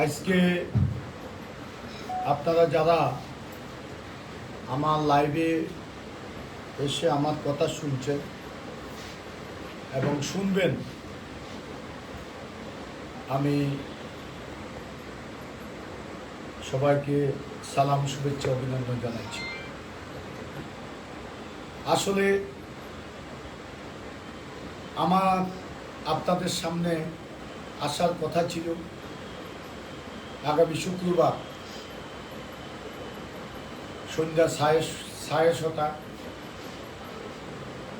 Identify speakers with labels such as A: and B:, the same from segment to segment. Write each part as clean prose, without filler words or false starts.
A: আজকে আপনারা যারা আমার লাইভে এসে আমার কথা শুনছেন এবং শুনবেন, আমি সবাইকে সালাম, শুভেচ্ছা, অভিনন্দন জানাচ্ছি। আসলে আমার আপনাদের সামনে আসার কথা ছিল আগামী শুক্রবার সন্ধ্যা 6:30,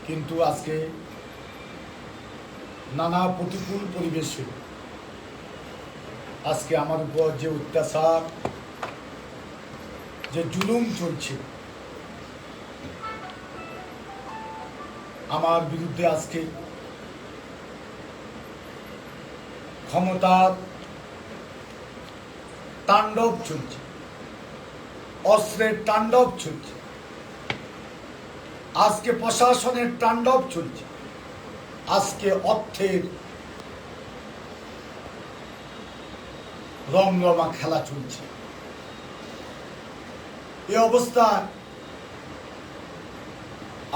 A: কিন্তু আজকে নানা প্রতিকূল পরিবেশে আজকে আমার উপর যে অত্যাচার, যে জুলুম চলছে, আমার বিরুদ্ধে আজকে ক্ষমতার তাণ্ডব চলছে, অস্ত্রের তাণ্ডব চলছে, আজকে প্রশাসনের তাণ্ডব চলছে, আজকে অর্থের রমরমা খেলা চলছে। এই অবস্থায়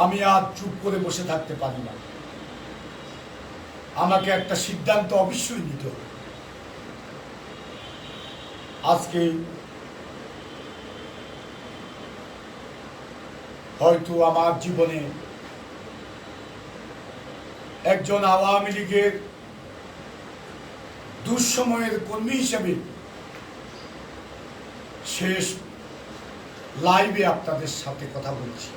A: আমি আর চুপ করে বসে থাকতে পারি না। আমাকে একটা সিদ্ধান্ত অবশ্যই নিতে হবে। আজকে হয়তো আমার জীবনে একজন আওয়ামী লীগের দুঃসময়ের কর্মী হিসেবে শেষ লাইভে আপনাদের সাথে কথা বলছি।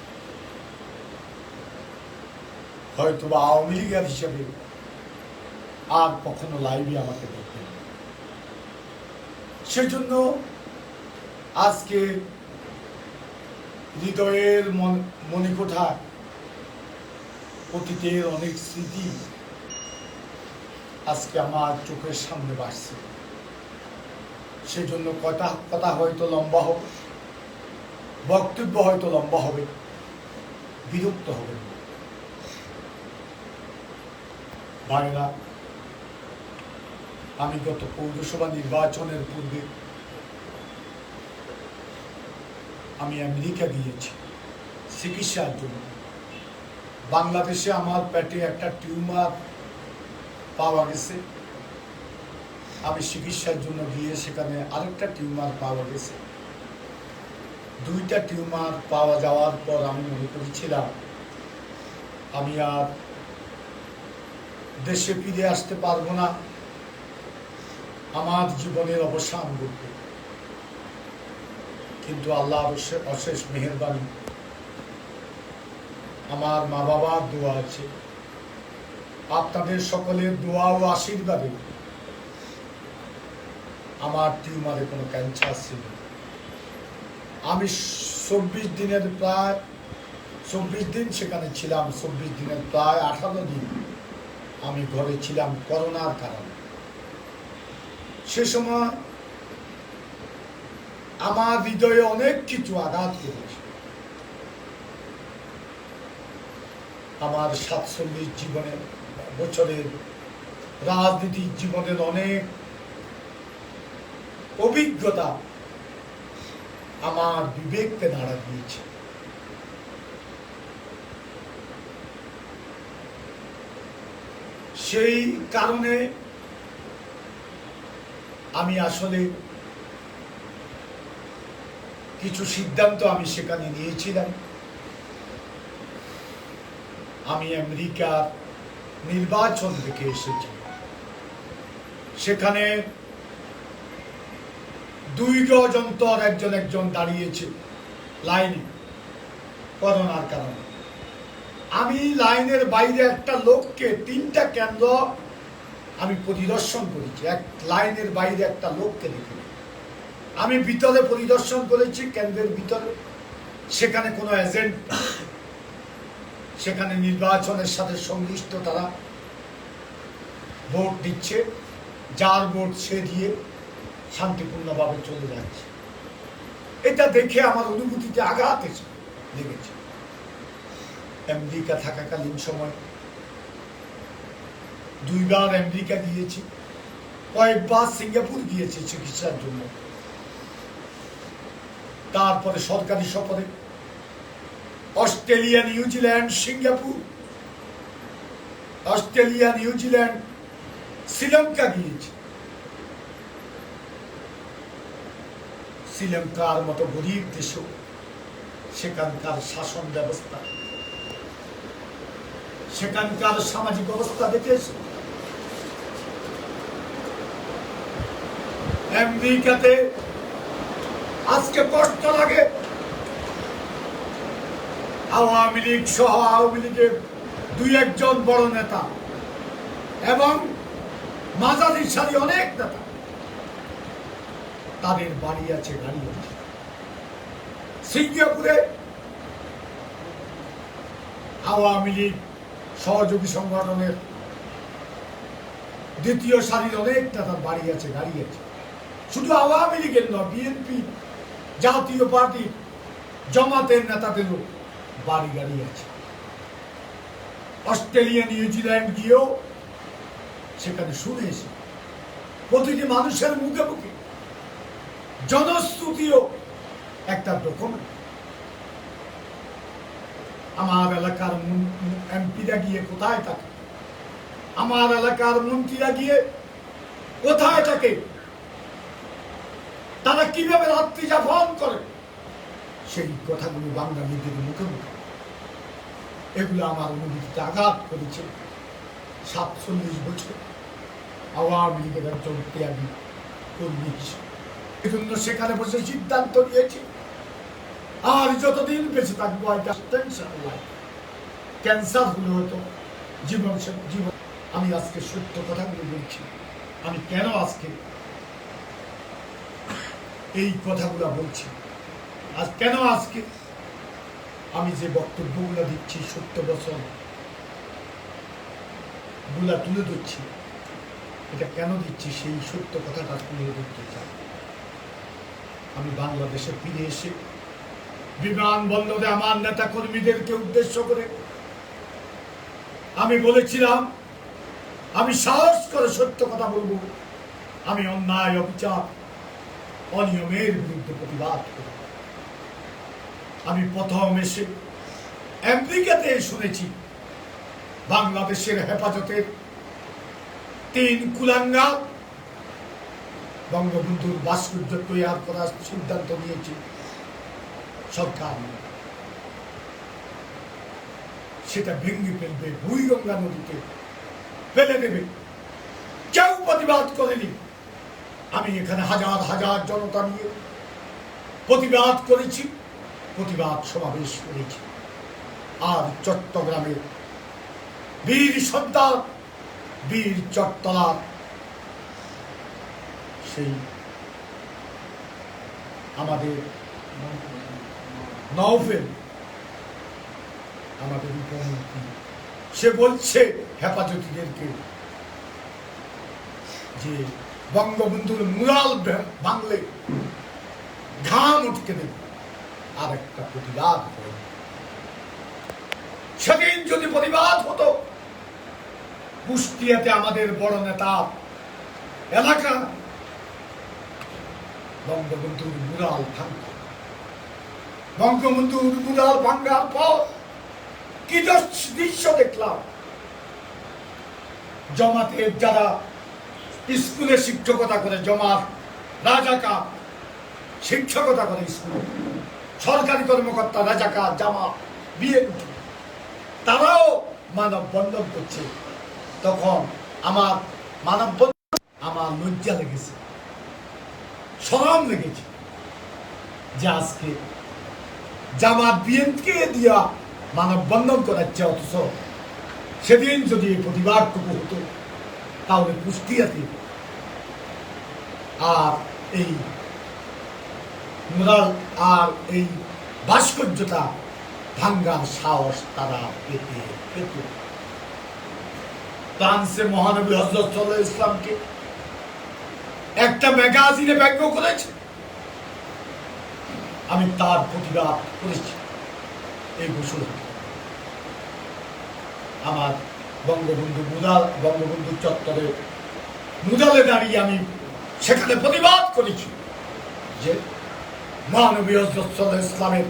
A: হয়তো বা আওয়ামী লীগের হিসেবে আর কখনো লাইভে আমাকে দেখবেন। সেজন্য আজকে হৃদয়ের মণিকোঠায় অতীতের অনেক স্মৃতি আজকে আমার চোখের সামনে ভাসছে। সেজন্য কথা হয়তো লম্বা হবে, বক্তব্য হয়তো লম্বা হবে, বিরক্ত হবে। ভাইরা, আমি গত পৌরসভা নির্বাচনের পূর্বে আমি আমেরিকা গিয়েছি চিকিৎসার জন্য। বাংলাদেশে আমার পেটে একটা টিউমার পাওয়া গেছে। আমি চিকিৎসার জন্য গিয়ে সেখানে আরেকটা টিউমার পাওয়া গেছে। দুইটা টিউমার পাওয়া যাওয়ার পর আমি মনে করেছিলাম আমি আর দেশে ফিরে আসতে পারবো না, আমার জীবনের অবসান ঘটবে। কিন্তু আল্লাহর অশেষ মেহেরবানি, আমার মা বাবার দোয়া আছে, আপনাদের সকলের দোয়া ও আশীর্বাদে আমার টিউমারে কোনো ক্যান্সার ছিল। আমি 24 দিন সেখানে ছিলাম। 24 দিনের প্রায় 18 দিন আমি ঘরে ছিলাম করোনার কারণে। সে সময় আমার হৃদয়ে অনেক কিছু আঘাত করেছে। আমার 47 বছরের রাজনীতিক জীবনের অনেক অভিজ্ঞতা আমার বিবেককে নাড়া দিয়েছে। সেই কারণে আমি আসলে কিছু সিদ্ধান্ত আমি সেখানে নিয়েছিলাম। আমি আমেরিকার নির্বাচন দেখে এসেছি। সেখানে 2 গজ অন্তর একজন দাঁড়িয়েছে লাইনে করোনার কারণে। আমি লাইনের বাইরে একটা লোককে 3টা কেন্দ্র আমি পরিদর্শন করেছি। লাইনের বাইরে একটা লোককে দেখে আমি ভিতরে পরিদর্শন করেছি, কেন্দ্রের ভিতরে। সেখানে কোনো এজেন্ট, সেখানে নির্বাচনের সাথে সংশ্লিষ্ট তারা ভোট দিচ্ছে, যার ভোট সে দিয়ে শান্তিপূর্ণভাবে চলে যাচ্ছে। এটা দেখে আমার অনুভূতিতে আঘাত লেগেছে। আমেরিকা থাকাকালীন সময় 2 বার আমেরিকা গিয়েছি। কয়েকবার সিঙ্গাপুর গিয়েছে চিকিৎসার জন্য, তারপরে সরকারি সফরে Australia, New Zealand, Singapore, Australia, New Zealand, Sri Lanka গিয়েছে। শ্রীলঙ্কার মতো গরিব দেশও সেখানকার শাসন ব্যবস্থা, সেখানকার সামাজিক অবস্থা দেখেছে। আমেরিকাতে আজকে কষ্ট লাগে, আওয়ামী লীগ সহ আওয়ামী লীগের দুই একজন বড় নেতা এবং মাঝারি সারি অনেক নেতা, তাদের বাড়ি আছে, গাড়ি আছে। সিঙ্গাপুরে আওয়ামী লীগ সহযোগী সংগঠনের দ্বিতীয় সারির অনেক নেতার বাড়ি আছে, গাড়ি আছে। শুধু আওয়ামী লীগের নয়, বিএনপি, জাতীয় পার্টি, জামাতের নেতাদেরও বাড়ি গাড়ি আছে। অস্ট্রেলিয়া, নিউজিল্যান্ড গিয়েও সেখানে শুনেছি প্রতিটি মানুষের মুখে মুখে জনশ্রুতিও একটা ডকুমেন্ট। আমার এলাকার এমপিরা গিয়ে কোথায় থাকে, আমার এলাকার মন্ত্রীরা গিয়ে কোথায় থাকে, তারা কিভাবে রাত্রি যাপন করে, সেই কথাগুলো বাঙালিদের মুখে মুখে। এগুলো আমার অনুভূতিতে আঘাত করেছে। 47 বছর আওয়ামী লীগের একজন ত্যাগী কর্মী হিসেবে এজন্য সেখানে বসে সিদ্ধান্ত নিয়েছি, আর যতদিন বেঁচে থাকবো ক্যান্সার হলে হতো জীবন জীবন। আমি আজকে সত্য কথাগুলো বলছি। আমি কেন আজকে এই কথাগুলো বলছি, আজ কেন আজকে আমি যে বক্তব্যগুলো দিচ্ছি, সত্য বছর গুলা তুলে ধরছি, এটা কেন দিচ্ছি, সেই সত্য কথাটা তুলে ধরতে চাই। আমি বাংলাদেশে ফিরে এসে বিমানবন্দরে আমার নেতা কর্মীদেরকে উদ্দেশ্য করে আমি বলেছিলাম, আমি সাহস করে সত্য কথা বলবো, আমি অন্যায়, অবিচার, অনিয়মের বিরুদ্ধে প্রতিবাদ করব। আমি প্রথম এসে আমেরিকাতে শুনেছি বাংলাদেশের হেফাজতের 3 কুলাঙ্গা বঙ্গবন্ধুর ভাস্কর্য তৈরি করার সিদ্ধান্ত নিয়েছে সরকার, সেটা ভেঙে ফেলবে, বুড়িগঙ্গা নদীতে ফেলে দেবে। কেউ প্রতিবাদ করেনি। আমি এখানে হাজার হাজার জনতা নিয়ে প্রতিবাদ করেছি, প্রতিবাদ সমাবেশ করেছি। আর চট্টগ্রামের বীর সর্দার, বীর চট্টলার সেই আমাদের নওফেল, আমাদের উপমন্ত্রী, সে বলছে হেফাজতিদেরকে যে বঙ্গবন্ধুর মুরাল ভাঙলে ঘাম উঠকে দেবে, আর একটা প্রতিবাদ হবে। সেদিন যদি প্রতিবাদ হতো, কুষ্টিয়াতে আমাদের বড় নেতা এলাকা বঙ্গবন্ধুর মুরাল ভাঙত। বঙ্গবন্ধুর মুরাল ভাঙার পর কি দৃশ্য দেখলাম, জামাতের যারা স্কুলে শিক্ষকতা করে, জামাত রাজাকার শিক্ষকতা করে স্কুলে, সরকারি কর্মকর্তা রাজাকার, জামাত, বিএনপি, তারাও মানববন্ধন করছে। তখন আমার মানববন্ধন, আমার লজ্জা লেগেছে, শরম লেগেছে যে আজকে জামাত বিএনপিকে দিয়া মানববন্ধন করাচ্ছে। অথচ সেদিন যদি এই প্রতিবাদটুকু হতো, তাহলে কুষ্টিয়াতে আর এই মুরাল আর এই ভাস্কর্যটা ভাঙ্গার সাহস তারা পেতে পেত। ফ্রান্সে মহানবী হযরত সাল্লাল্লাহু আলাইহি ইসলামকে একটা ম্যাগাজিনে ব্যঙ্গ করেছে, আমি তার প্রতিবাদ করেছি। এই ঘোষণা আমার বঙ্গবন্ধু মুরাল, বঙ্গবন্ধু চত্বরে মুদালে দাঁড়িয়ে আমি সেখানে প্রতিবাদ করেছি যে মানবীয় ইসলামের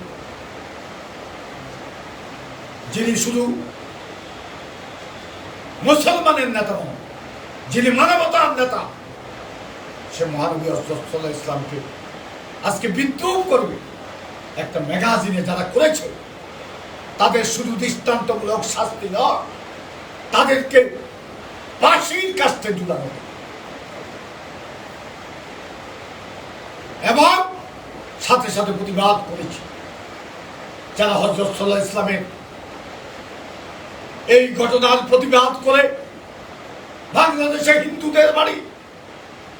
A: যিনি শুধু মুসলমানের নেতা নন, যিনি মানবতার নেতা, সে মহানবী ইসলামকে আজকে বিদ্রোহ করবে একটা ম্যাগাজিনে যারা করেছে তাদের শুধু দৃষ্টান্তমূলক শাস্তি নয়, তাদেরকে ফাঁসির কাস্টে ঝুলানো এবং সাথে সাথে প্রতিবাদ করেছে যারা হযরত সাল্লাল্লাহু আলাইহি ইসলামের এই ঘটনার প্রতিবাদ করে বাংলাদেশে হিন্দুদের বাড়ি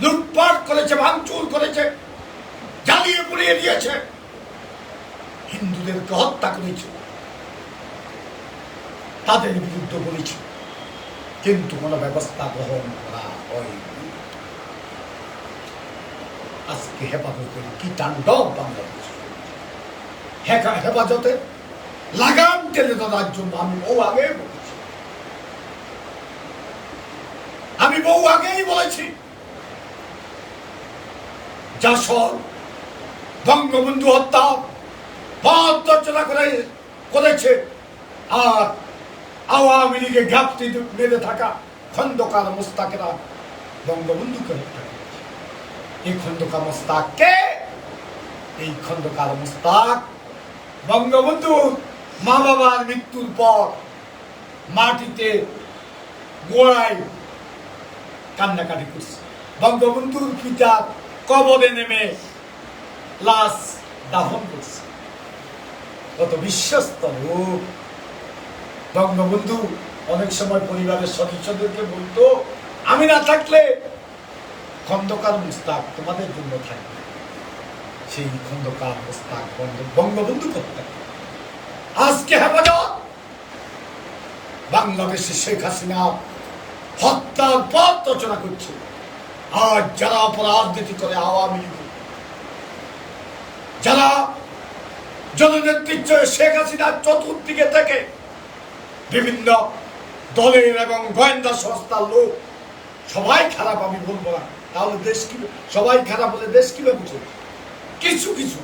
A: লুটপাট করেছে, ভাঙচুর করেছে, জ্বালিয়ে পুড়িয়ে দিয়েছে, হিন্দুদেরকে হত্যা করেছে, তাদের বিরুদ্ধে বলেছে, কিন্তু কোনো ব্যবস্থা গ্রহণ করা হয়নি। আজকে হেফাজতের কি তাণ্ডব বাংলাদেশ, হেফাজতে লাগাম টেনে ধরার জন্য আমি বহু আগেই বলেছি যশোর বঙ্গবন্ধু হত্যা পথ রচনা করেছে আর আওয়ামী লীগে ঘাপটি মেরে থাকা খন্দকার মোস্তাকেরা বঙ্গবন্ধুকে হত্যা করেছে। এই খন্দকার মোস্তাককে, এই খন্দকার মোস্তাক বঙ্গবন্ধু মা বাবার মৃত্যুর পর মাটিতে গোড়ায় কান্নাকাটি করছে, বঙ্গবন্ধুর পিতার কবরে নেমে লাশ দাফন করছে। কত বিশ্বস্ত লোক বঙ্গবন্ধু। অনেক সময় পরিবারের সদস্যদেরকে বলতো, আমি না থাকলে খন্দকার মুস্তাক তোমাদের জন্য থাকবে। সেই খন্দকার মুস্তাক বঙ্গবন্ধু করতে আজকে হেফাজত বাংলাদেশে শেখ হাসিনা হত্যার পথ রচনা করছে। আর যারা অপরাজনীতি করে আওয়ামী লীগ, যারা জননেতৃত্বে শেখ হাসিনার চতুর্দিকে থেকে বিভিন্ন দলের এবং গোয়েন্দা সংস্থার লোক, সবাই খারাপ আমি বলবো না, তাহলে দেশ কি, সবাই খারাপ হলে দেশ কিভাবে চলবে? কিছু কিছু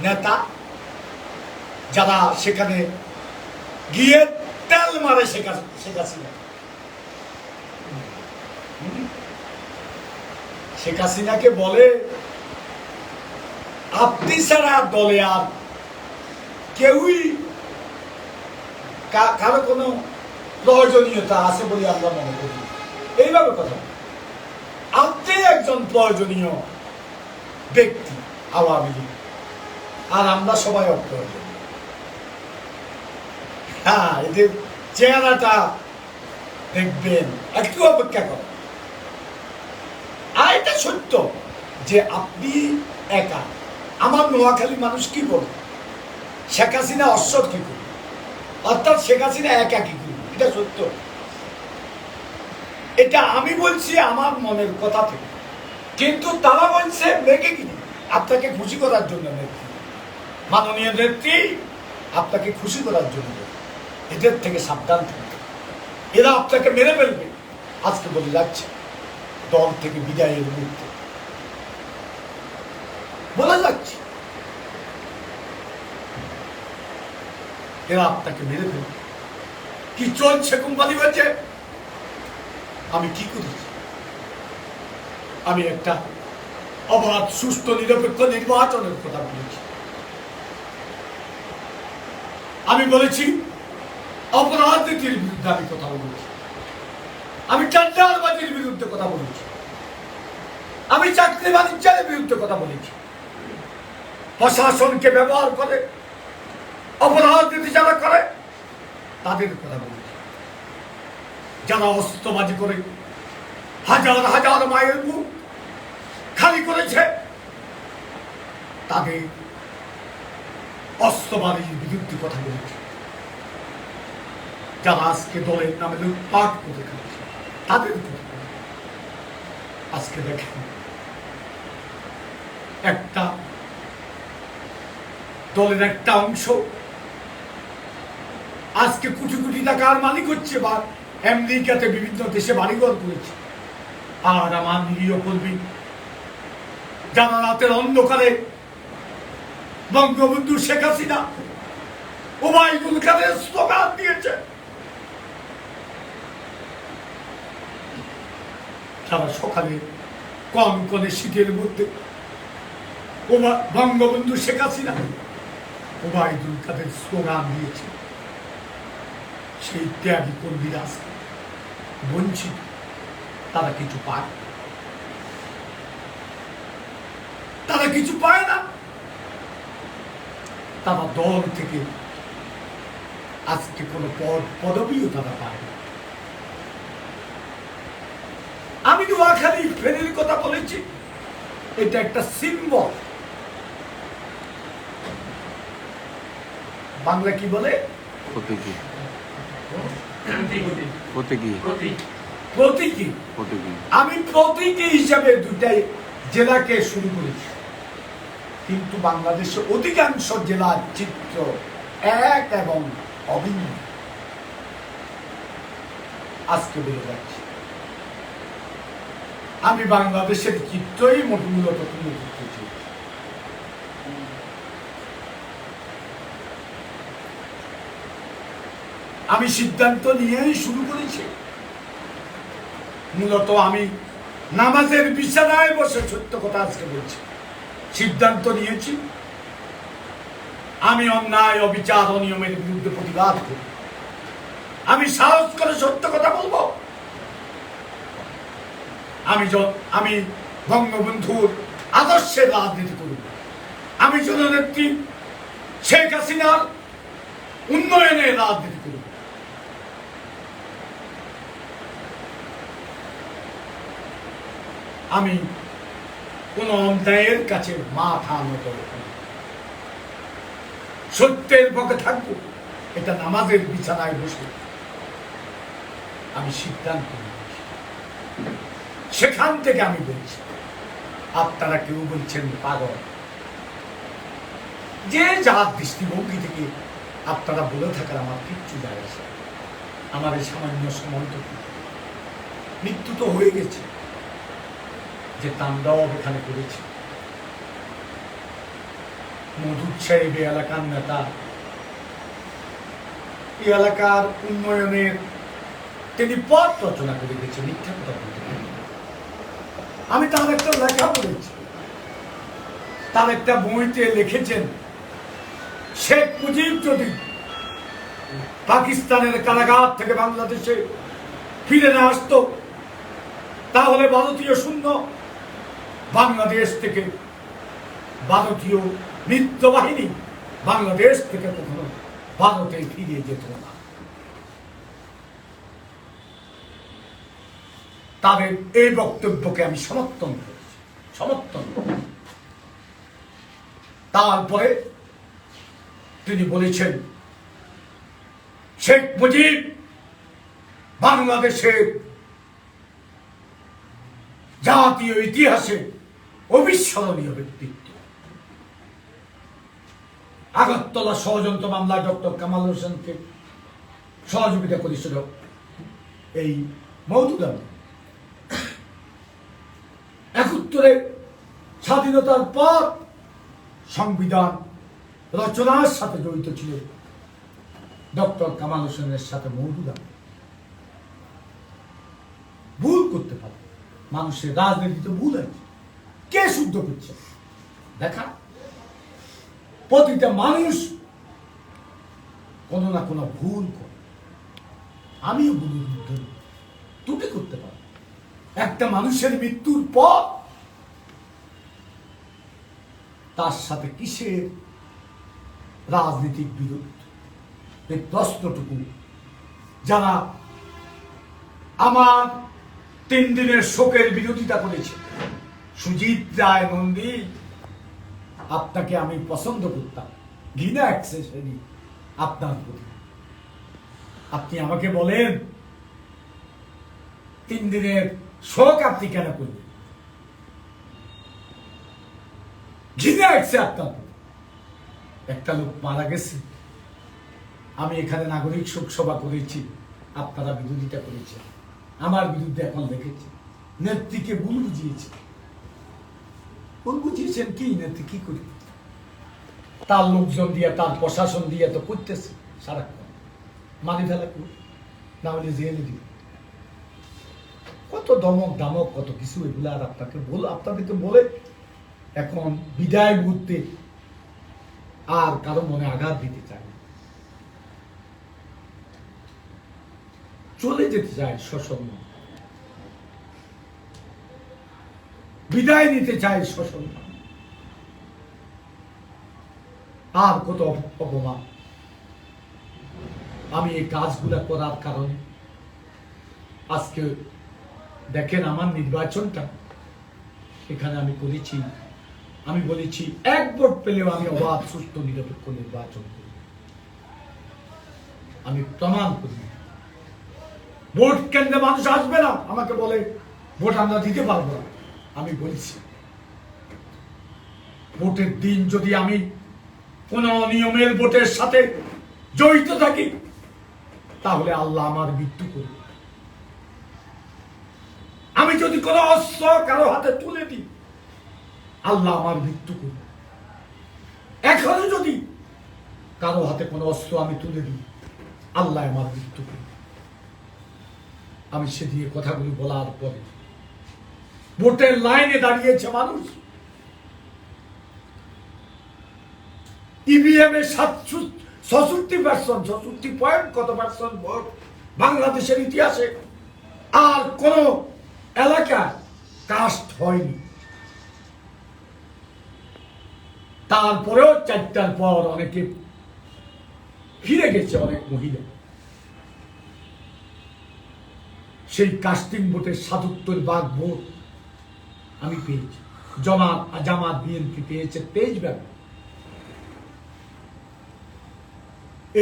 A: নেতা যারা সেখানে গিয়ে তেল মারে শেখ হাসিনা, শেখ হাসিনাকে বলে আপনি ছাড়া দলে আর কেউই কারো কোনো প্রয়োজনীয়তা আছে বলে আমরা মনে করি। এইভাবে কথা, আপনি একজন প্রয়োজনীয় ব্যক্তি আওয়ামী লীগ, আর আমরা সবাই অপ্রয়োজনীয়। হ্যাঁ, এদের চেহারাটা দেখবেন, একটু অপেক্ষা করেন। আর এটা সত্য যে আপনি একা, আমার নোয়াখালী মানুষ কি বলবে, শেখ হাসিনা অশ্বত কি করবে, অর্থাৎ শেখ হাসিনা একা কি করবে, এটা সত্য। এটা আমি বলছি আমার মনের কথা থেকে, কিন্তু তারা বলছে মেঘে কি আপনাকে খুশি করার জন্য নেত্রী, মাননীয় নেত্রী আপনাকে খুশি করার জন্য। এদের থেকে সাবধান থাকবে, এরা আপনাকে মেরে ফেলবে। আজকে বলে যাচ্ছে দল থেকে বিদায়ের মুহূর্তে বলে যাচ্ছে এরা আপনাকে মেরে ফেলবে। কি চলছে কোম্পানি বলছে, আমি কি করেছি? আমি একটা অবাধ সুস্থ নিরপেক্ষ নির্বাচনের কথা বলেছি। আমি বলেছি অপরাজনীতির বিরুদ্ধে আমি কথা বলেছি, আমি টেন্ডারবাজির বিরুদ্ধে কথা বলেছি, আমি চাকরি বাণিজ্যের বিরুদ্ধে কথা বলেছি, প্রশাসনকে ব্যবহার করে অপরাজনীতি যারা করে তাদের কথা বলেছি, যারা অস্ত্রবাজি করে হাজার হাজার মায়ের বুক খালি করেছে তাদের অস্ত্রবাজির বিরুদ্ধে কথা বলেছে, যারা আজকে দলের নামে লুটপাট করে খাচ্ছে তাদের কথা। আজকে দেখেন একটা দলের একটা অংশ আজকে কোটি কোটি টাকার মালিক হচ্ছে বা আমেরিকাতে বিভিন্ন দেশে বাড়িঘর করেছে, আর আমার নিরীহ কর্মী যারা রাতের অন্ধকারে বঙ্গবন্ধু শেখ হাসিনা ওবায়দুল কাদের স্লোগান দিয়েছে, সারা সকালে কনকনে শীতের মধ্যে বঙ্গবন্ধু শেখ হাসিনা ওবায়দুল কাদের স্লোগান দিয়েছে, সেই ত্যাগী কর্মীরা বঞ্চিত, তারা কিছু পায়, তারা কিছু পায় না, তারা দল থেকে আজকে কোনো পদবিও তারা পায় না। আমি নোয়াখালী ফেরির কথা বলেছি, এটা একটা সিম্বল। বাংলা কি বলে?
B: প্রতীকী।
A: আমি প্রতীকী হিসাবে দুটাই জেলাকে শুরু করেছি, কিন্তু বাংলাদেশে অধিকাংশ জেলার চিত্র এক এবং অভিন্ন আজকে বেড়ে যাচ্ছে। আমি বাংলাদেশের চিত্রই মূলত তুলে ধরতে চাই। আমি সিদ্ধান্ত নিয়েই শুরু করেছি। মূলত আমি নামাজের বিছানায় বসে সত্য কথা আজকে বলছি, সিদ্ধান্ত নিয়েছি আমি অন্যায়, অবিচার, অনিয়মের বিরুদ্ধে প্রতিবাদ করি। আমি সাহস করে সত্য কথা বলবো। আমি বঙ্গবন্ধুর আদর্শের রাজনীতি করব। আমি জননেত্রী শেখ হাসিনার উন্নয়নের রাজনীতি করব। আমি কোন অন্যায়ের কাছে মাথা নত করব, সত্যের পক্ষে থাকবো। এটা নামাজের বিছানায় বসে আমি সিদ্ধান্ত নিয়েছি। সেখান থেকে আমি বলছি, আপনারা কেউ বলছেন পাগল, যে যার দৃষ্টিভঙ্গি থেকে আপনারা বলে থাকার আমার কিচ্ছু যায় আসে। আমার এই সামান্য সময় তো মৃত্যু তো হয়ে গেছে, যে তাণ্ডব এখানে করেছে। মধুর সাহেব এই এলাকার নেতা, এই এলাকার উন্নয়নের তিনি পথ রচনা করে গেছে, মিথ্যা কথা বলতে পারেন। আমি তার একটা লেখা বলেছি, তার একটা বইতে লিখেছেন, শেখ মুজিব যদি পাকিস্তানের কারাগার থেকে বাংলাদেশে ফিরে না আসতো, তাহলে ভারতীয় সৈন্য বাংলাদেশ থেকে, ভারতীয় মিত্র বাহিনী বাংলাদেশ থেকে কখনো ভারতে ফিরে যেত না। তাদের এই বক্তব্যকে আমি সমর্থন করেছি, সমর্থন। তারপরে তিনি বলেছেন, শেখ মুজিব বাংলাদেশের জাতীয় ইতিহাসে অবিস্মরণীয় ব্যক্তিত্ব। আগরতলা ষড়যন্ত্র মামলায় ডক্টর কামাল হোসেনকে সহযোগিতা করেছিল এই মওদুদ আহমেদ। ৭১ স্বাধীনতার পর সংবিধান রচনার সাথে জড়িত ছিল ডক্টর কামাল হোসেনের সাথে মওদুদ আহমেদ। ভুল করতে পারে, মানুষের রাজনীতিতে ভুল আছে, কে শুদ্ধ করছে দেখা। প্রতিটা মানুষ কোনো না কোনো ভুল করে, আমিও ভুলের মধ্যে ত্রুটি করতে পারি। একটা মানুষের মৃত্যুর পর তার সাথে কিসের রাজনৈতিক বিরোধ, এই প্রশ্নটুকু যারা আমার 3 দিনের শোকের বিরোধিতা করেছে, সুজিত রায় নন্দী, আপনাকে আমি পছন্দ করতাম, ঘৃণা অ্যাক্সেসরি আপনার প্রতি। আপনি আমাকে বলেন 3 দিনের শোক আপনি কেন করবেন? ঘৃণা আসছে আপনার প্রতি। একটা লোক মারা গেছে, আমি এখানে নাগরিক শোক সভা করেছি, আপনারা বিরোধিতা করেছেন, আমার বিরুদ্ধে এখন লিখেছে। নেত্রীকে ভুল বুঝিয়েছে। ভুল বুঝিয়েছেন কি নেত্রী কি করে? তার লোকজন দিয়ে, তার প্রশাসন দিয়ে তো করতেছে সারাক্ষণ, মারি ফেলা করে, না হলে জেলে দিবে। কত দমক দামক কত কিছু, এগুলো আর আপনাদেরকে বলে এখন বিদায় মুহূর্তে আর কারো মনে আঘাত দিতে চায় না, চলে যেতে চায় সসম্ম, বিদায় নিতে চায় সসম্ম। আর কত অপমান। আমি এই কাজগুলা করার কারণে আজকে দেখেন আমার নির্বাচনটা এখানে আমি করেছি, আমি বলেছি 1 ভোট পেলেও আমি অবাধ সুষ্ঠু নিরপেক্ষ নির্বাচন করি। আমি প্রমাণ করি। ভোট কেন্দ্রে মানুষ আসবে না, আমাকে বলে ভোট আমরা দিতে পারবো না। আমি বলছি ভোটের দিন যদি আমি কোন নিয়মের ভোটের সাথে জড়িত থাকি তাহলে আল্লাহ আমার মৃত্যু করবে। আমি যদি কোন অস্ত্র কারো হাতে তুলে দিই আল্লাহ আমার মৃত্যু করবে। এখনো যদি কারো হাতে কোনো অস্ত্র আমি তুলে দিই আল্লাহ আমার মৃত্যু করবে। আমি সে দিয়ে কথাগুলি বলার পরে ভোটের লাইনে দাঁড়িয়েছে মানুষ। ইভিএম এ 66% কত পার্সেন্ট ভোট বাংলাদেশের ইতিহাসে আর কোন এলাকা কাস্ট হয়নি। তারপরেও 4টার পর অনেকে ফিরে গেছে, অনেক মহিলা। সেই কাস্টিং ভোটের 77% ভোট আমি পেয়েছি। জামাত বিএনপি পেয়েছে 23%।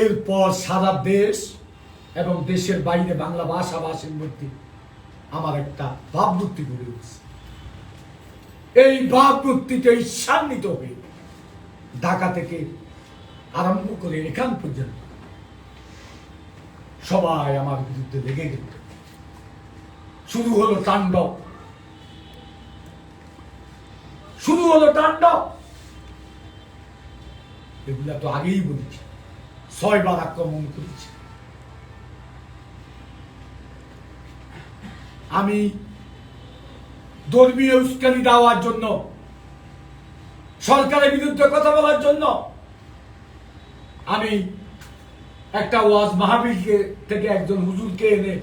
A: এরপর সারা দেশ এবং দেশের বাইরে বাংলা ভাষাভাষীর মধ্যে আমার একটা ভাবমূর্তি গড়ে উঠছে। এই ভাবমূর্তিতে ঈর্ষান্বিত হয়ে ঢাকা থেকে আরম্ভ করে এখান পর্যন্ত সবাই আমার বিরুদ্ধে লেগে গেল। শুরু হলো তাণ্ডব, শুরু হলো তাণ্ডব। এগুলা তো আগেই বলেছি, 6 বার আক্রমণ করেছি। আমি ধর্মীয় উস্কানি দেওয়ার জন্য, সরকারের বিরুদ্ধে কথা বলার জন্য আমি একটা ওয়াজ মাহফিল থেকে একজন হুজুরকে এনে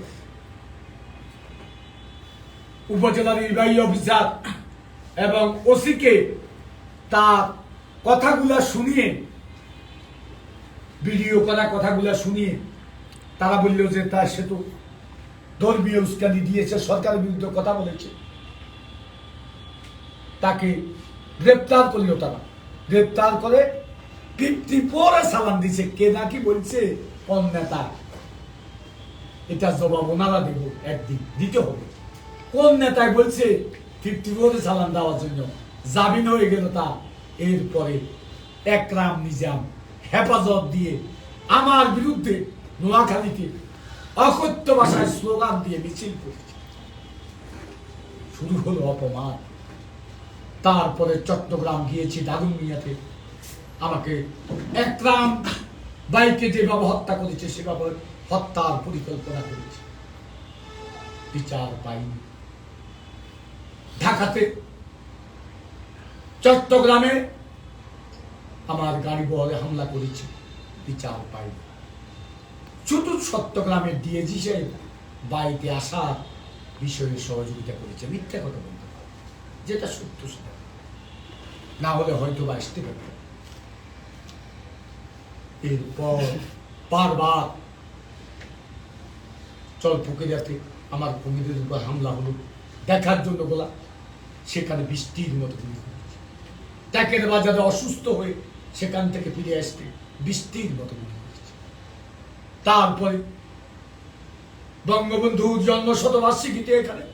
A: উপজেলা নির্বাহী অফিসার এবং ওসিকে তার কথাগুলা শুনিয়ে, ভিডিও করা কথাগুলা শুনিয়ে তারা বলল যে তার সে তো ধর্মীয় উস্কানি দিয়েছে, সরকারের বিরুদ্ধে কথা বলেছে। তাকে গ্রেপ্তার করলো। তারা গ্রেপ্তার করে 54 সালাম দিছে। কে নাকি বলছে কোন নেতা, এটা জবাব ওনারা দেব, একদিন দিতে হবে। কোন নেতায় বলছে 54 সালাম দেওয়ার জন্য? জামিন হয়ে গেল তা। এরপরে একরাম নিজাম হেফাজত দিয়ে আমার বিরুদ্ধে নোয়াখালীতে অকথ্য ভাষায় স্লোগান দিয়ে মিছিল করেছে। শুরু হলো অপমান। তারপরে চট্টগ্রাম গিয়েছি দাগনমিয়াতে, আমাকে একরাম বাইকে যেভাবে হত্যা করেছে সেভাবে হত্যার পরিকল্পনা করেছে। বিচার পাইনি। ঢাকাতে, চট্টগ্রামে আমার গাড়ি বহরে হামলা করেছে, বিচার পাইনি। শুধু চট্টগ্রামের ডিএজি সাহেব বাড়িতে আসার বিষয়ে সহযোগিতা করেছে। মিথ্যা কথা বলতে পারে, যেটা সত্য সেটা, না হলে হয়তো বা আসতে পারবে। এরপর বারবার চরপোকেরিয়াতে আমার কর্মীদের উপর হামলা হলো, দেখার জন্য বলা, সেখানে বৃষ্টির মতো গুলি করেছে। ট্যাকের বাজারে অসুস্থ হয়ে সেখান থেকে ফিরে আসতে বৃষ্টির মতো গুলি করেছে। তারপরে বঙ্গবন্ধুর জন্ম শতবার্ষিকীতে এখানে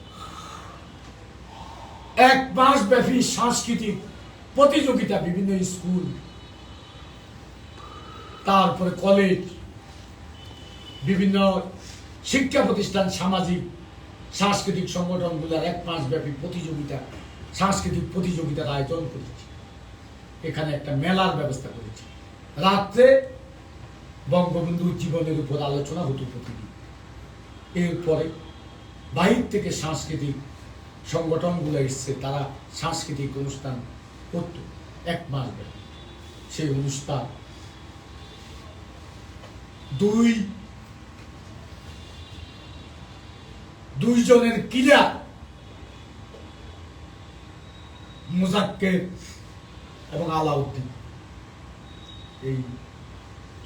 A: 1 মাস ব্যাপী সাংস্কৃতিক প্রতিযোগিতা, বিভিন্ন স্কুল, তারপরে কলেজ, বিভিন্ন শিক্ষা প্রতিষ্ঠান, সামাজিক সাংস্কৃতিক সংগঠনগুলোর 1 মাস ব্যাপী সাংস্কৃতিক প্রতিযোগিতার আয়োজন করেছি। এখানে একটা মেলার ব্যবস্থা করেছি। রাত্রে বঙ্গবন্ধুর জীবনের উপর আলোচনা হতো প্রতিদিন। এরপরে বাহির থেকে সাংস্কৃতিক সংগঠনগুলো এসছে, তারা সাংস্কৃতিক অনুষ্ঠান করত 1 মাস ব্যাপী। সেই অনুষ্ঠান দুইজনের কিলার মুজাক্কের এবং আলাউদ্দিন, এই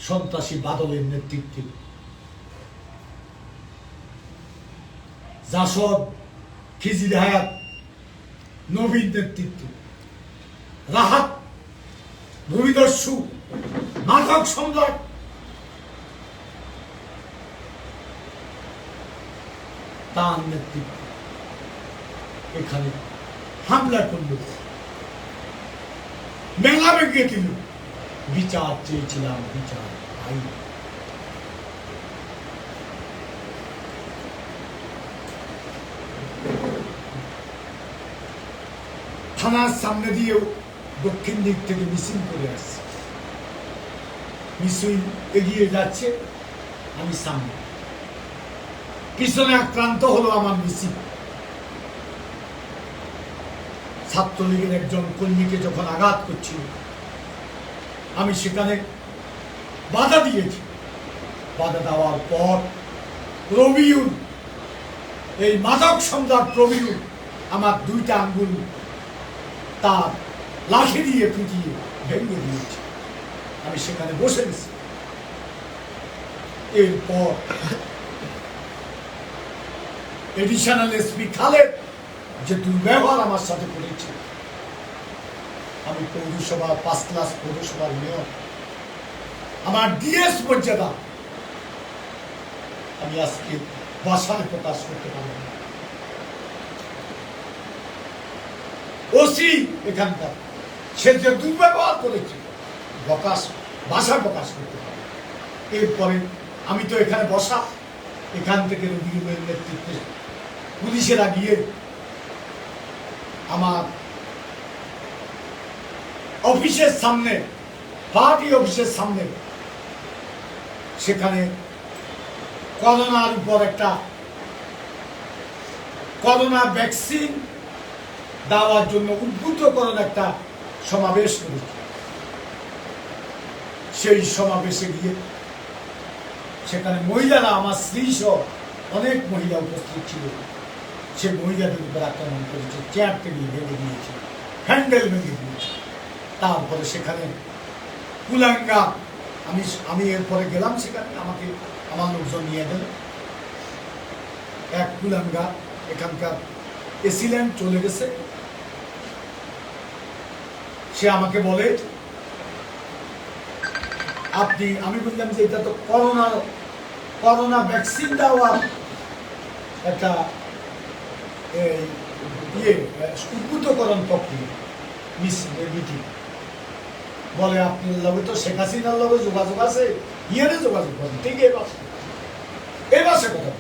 A: সন্ত্রাসী বাদলের নেতৃত্বে, জাসদ, খিজির হায়াত, নবীর নেতৃত্বে, রাহাত, ভূমিদস্যু, মাদক সম্রাট, তার নেতৃত্বে এখানে হামলা করল, মেলা ভেঙে দিল। বিচার চেয়েছিলাম, বিচার পাই। থানার সামনে দিয়েও দক্ষিণ দিক থেকে মিছিল করে আসছে। মিছিল এগিয়ে যাচ্ছে, আমি সামনে, পিছনে আক্রান্ত হলো আমার মিছিল। ছাত্রলীগের একজন কর্মীকে যখন আঘাত করছিল, আমি সেখানে বাধা দিয়েছি। বাধা দেওয়ার পর রবিউল, এই মাদক সম্রাট রবিউল, আমার 2টা আঙ্গুল তার লাঠি দিয়ে পিটিয়ে ভেঙে দিয়েছে। আমি সেখানে বসে গেছি। এরপর এডিশনাল এসপি খালেদ যে দুর্ব্যবহার আমার সাথে করেছে, আমি পৌরসভা 5 ক্লাস পৌরসভার মেয়র, আমার ডিএস মর্যাদা আমি আজকে ভাষায় প্রকাশ করতে পারব না। ওসি এখানকার, সে যে দুর্ব্যবহার করেছে, ভাষা প্রকাশ করতে পারে। এরপরে আমি তো এখানে বসা, এখান থেকে রবিউলের নেতৃত্বে পুলিশেরা গিয়ে আমার অফিসের সামনে, পার্টি অফিসের সামনে, সেখানে করোনার উপর একটা করোনা ভ্যাকসিন দেওয়ার জন্য উদ্বুদ্ধকরণ একটা সমাবেশ করেছে। সেই সমাবেশে গিয়ে সেখানে মহিলারা, আমার স্ত্রী সহ অনেক মহিলা উপস্থিত ছিল, সে মহিলাদের উপর আক্রমণ করেছে, চেয়ার টেবিল ভেঙে দিয়েছে, হ্যান্ডেল ভেঙে দিয়েছে। তারপরে সেখানে কুলাঙ্গা, আমি এরপরে গেলাম সেখানে, আমাকে আমার লোকজন নিয়ে গেল। এক কুলাঙ্গা এখানকার এসিল্যান্ড চলে গেছে, সে আমাকে বলে আমি বললাম যে এটা তো করোনা ভ্যাকসিন দেওয়ার একটা উদ্বুদ্ধকরণ প্রক্রিয়া মিটিং। বলে আপনার লগে তো শেখ হাসিনার লগে যোগাযোগ আছে, ইয়েরে যোগাযোগ করেন। ঠিক এই বাসে কথা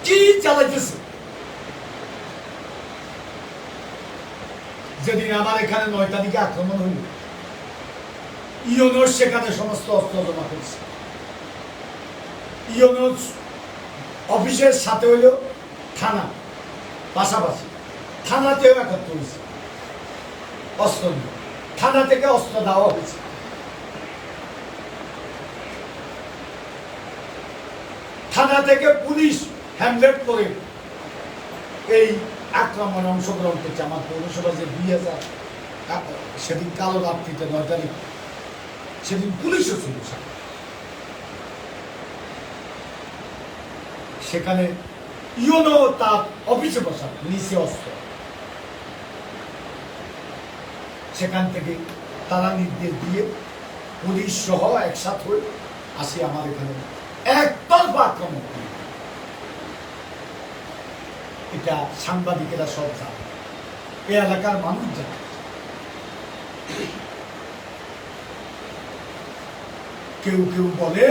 A: কি চালাইতেছে। যেদিন আমার এখানে 9 তারিখে আক্রমণ হইল, ইউনুস সেখানে সমস্ত অস্ত্র জমা করছে। ইউনুস অফিসের সাথে হইল থানা, পাশাপাশি থানাতেও একত্র হয়েছে অস্ত্র নিয়ে, থানা থেকে অস্ত্র দেওয়া হয়েছে। থানা থেকে পুলিশ হ্যামলেট করে এই আক্রমণে অংশগ্রহণ করছে। আমার পৌরসভা যে 2000 সেদিন কালো রাত্রিতে 9 তারিখ, সেদিন পুলিশও ছিল সেখানে। ইউনো তার অফিসে বসা, নিচে অস্ত্র। সেখান থেকে তারা নির্দেশ দিয়ে পুলিশ সহ একসাথে হয়ে আসি আমার এখানে, একতরফা আক্রমণ করি। এটা সাংবাদিকেরা সব জানে, এই এলাকার মানুষ জানে। কেউ কেউ বলে